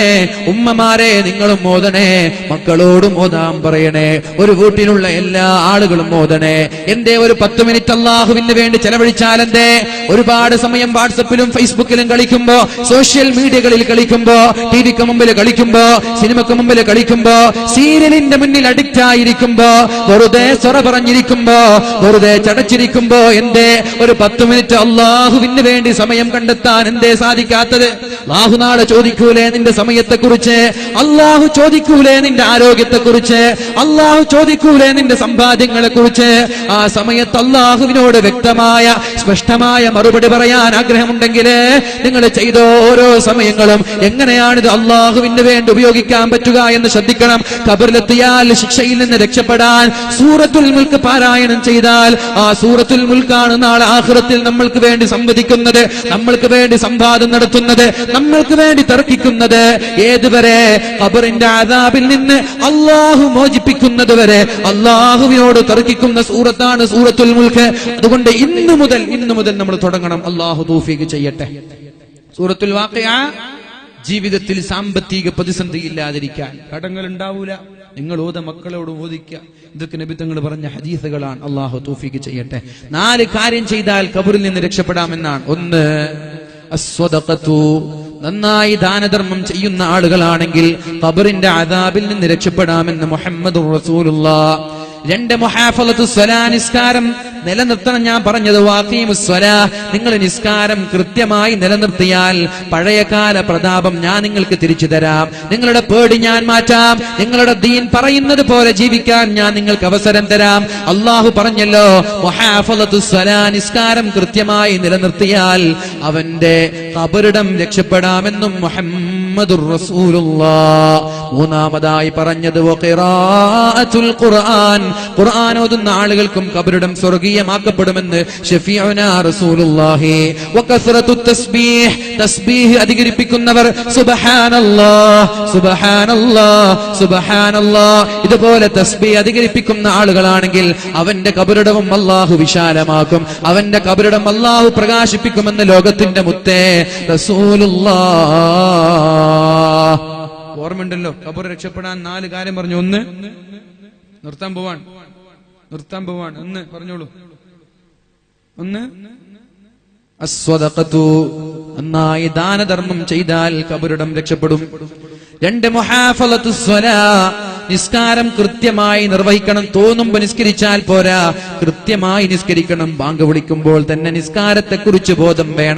ഉമ്മമാരെ നിങ്ങളും ഓതണേ, മക്കളോടും ഓതാൻ പറയണേ, ഒരു വീട്ടിലുള്ള എല്ലാ ആളുകളും ഓതണേ. എന്തേ ഒരു 10 മിനിറ്റ് അല്ലാഹുവിന് വേണ്ടി ചെലവഴിച്ചാൽ എന്തേ? ഒരുപാട് സമയം വാട്സപ്പിലും ഫേസ്ബുക്കിലും കളിക്കുമ്പോ, സോഷ്യൽ മീഡിയകളിൽ കളിക്കുമ്പോ, ടിവിക്ക് മുമ്പിൽ കളിക്കുമ്പോ, സിനിമക്ക് മുമ്പിൽ കളിക്കുമ്പോ, സീരിയലിന്റെ മുന്നിൽ അഡിക്റ്റ് ആയിരിക്കുമ്പോ, വെറുതെ സൊറ പറഞ്ഞിരിക്കുമ്പോ, വെറുതെ ചടച്ചിരിക്കുമ്പോ എന്തേ ഒരു 10 മിനിറ്റ് അല്ലാഹുവിന് വേണ്ടി സമയം കണ്ടെത്താൻ എന്തേ സാധിക്കാത്തത്? അല്ലാഹു നാളെ ചോദിക്കൂലേ നിന്റെ സമയത്തെക്കുറിച്ച്? അല്ലാഹു ചോദിക്കൂലേ നിന്റെ ആരോഗ്യത്തെക്കുറിച്ച്? അല്ലാഹു ചോദിക്കൂലേ നിന്റെ സമ്പാദ്യങ്ങളെ കുറിച്ച്? ആ സമയത്ത് അല്ലാഹുവിനോട് വ്യക്തമായ സ്പഷ്ടമായ മറുപടി പറയാൻ ആഗ്രഹമുണ്ടെങ്കിൽ നിങ്ങൾ ചെയ്തോ ഓരോ സമയങ്ങളും എങ്ങനെയാണിത് അല്ലാഹുവിന് വേണ്ടി ഉപയോഗിക്കാൻ പറ്റുക എന്ന് ശ്രദ്ധിക്കണം. ഖബറിലെത്തിയാൽ ശിക്ഷയിൽ നിന്ന് രക്ഷപ്പെടാൻ സൂറത്തുൽ മുൽക്ക് പാരായണം ചെയ്താൽ ആ സൂറത്തുൽ മുൽക്കാണ് നാളെ ആഖിറത്തിൽ നമ്മൾക്ക് വേണ്ടി സംവദിക്കുന്നത്, നമ്മൾക്ക് വേണ്ടി സംവാദം നടത്തുന്നത്, നമ്മൾക്ക് വേണ്ടി തർക്കിക്കുന്നത്. ഏതുവരെ? ഖബറിന്റെ അദാബിൽ നിന്ന് അല്ലാഹു മോചിപ്പിക്കുന്നത് വരെ അല്ലാഹുവിനോട് തർക്കിക്കുന്ന സൂറത്താണ് സൂറത്തുൽ മുൽക്ക്. അതുകൊണ്ട് ഇന്നു മുതൽ നമ്മൾ തുടങ്ങണം. അല്ലാഹു തൗഫീഖ് ചെയ്യട്ടെ. സൂറത്തുൽ വാഖിഅ ജീവിതത്തിൽ സാമ്പത്തിക പ്രതിസന്ധി ഇല്ലാതിരിക്കാൻ, കടങ്ങൾ ഉണ്ടാവൂല, നിങ്ങൾ മക്കളോട് ഓദിക്കുക. ഇതൊക്കെ നബി തങ്ങൾ പറഞ്ഞ ഹദീസുകളാണ്. അല്ലാഹു തൗഫീഖ് ചെയ്യട്ടെ. 4 കാര്യം ചെയ്താൽ ഖബറിൽ നിന്ന് രക്ഷപ്പെടാമെന്നാണ്. 1, അസ്സദഖതു, നന്നായി ദാനധർമ്മം ചെയ്യുന്ന ആളുകളാണെങ്കിൽ ഖബറിന്റെ അദാബിൽ നിന്ന് രക്ഷപ്പെടാമെന്ന് മുഹമ്മദുർ റസൂലുള്ളാഹ്. 2, മുഹാഫളത്തു സ്വലാ, നിസ്കാരം നിലനിർത്തണം. ഞാൻ പറഞ്ഞത് വാഖീമുസ് സ്വലാ, നിങ്ങൾ നിസ്കാരം കൃത്യമായി നിലനിർത്തിയാൽ പഴയകാല പ്രതാപം ഞാൻ നിങ്ങൾക്ക് തിരിച്ചു തരാം. നിങ്ങളുടെ പേടി ഞാൻ മാറ്റാം. നിങ്ങളുടെ ദീൻ പറയുന്നത് പോലെ ജീവിക്കാൻ ഞാൻ നിങ്ങൾക്ക് അവസരം തരാം. അല്ലാഹു പറഞ്ഞല്ലോ, മുഹാഫളത്തു സ്വലാ, നിസ്കാരം കൃത്യമായി നിലനിർത്തിയാൽ അവന്റെ ഖബറിടം രക്ഷപ്പെടാമെന്നും മുഹമ്മദുർ റസൂലുള്ളാഹ്. 3-മതായി പറഞ്ഞത് വഖിറാഅത്തുൽ ഖുർആൻ, ഖുർആൻ ഓതുന്ന ആളുകൾക്കും ഖബറിടം സ്വർഗീയമാക്കപ്പെടുമെന്ന് ശഫീഉനാ റസൂലുള്ളാഹി. വകസ്റത്തു തസ്ബീഹ്, തസ്ബീഹ് അധികരിപ്പിക്കുന്നവർ സുബ്ഹാനല്ലാഹ് സുബ്ഹാനല്ലാഹ് സുബ്ഹാനല്ലാഹ് ഇതുപോലെ തസ്ബീഹ് അധികരിപ്പിക്കുന്ന ആളുകളാണെങ്കിൽ അവന്റെ ഖബറിടവും അല്ലാഹു വിശാലമാക്കും, അവന്റെ ഖബറിടം അല്ലാഹു പ്രകാശിപ്പിക്കുമെന്ന് ലോകത്തിന്റെ മുത്തേ റസൂലുള്ളാഹ്. ഓർമ്മയുണ്ടല്ലോ, ഖബർ രക്ഷപ്പെടാൻ 4 കാര്യം പറഞ്ഞു. 1, നിർത്താൻ പോവാൻ. 1 പറഞ്ഞോളൂ. 1, അസ്സദഖതു, നന്നായി ദാനധർമ്മം ചെയ്താൽ ഖബറിടം രക്ഷപ്പെടും. 2, മുഹാഫളത്തു സ്വലാ, നിസ്കാരം കൃത്യമായി നിർവഹിക്കണം. തോന്നുമ്പോ നിസ്കരിച്ചാൽ പോരാ, കൃത്യമായി നിസ്കരിക്കണം. ബാങ്ക് വിളിക്കുമ്പോൾ തന്നെ നിസ്കാരത്തെക്കുറിച്ച് ബോധം വേണം.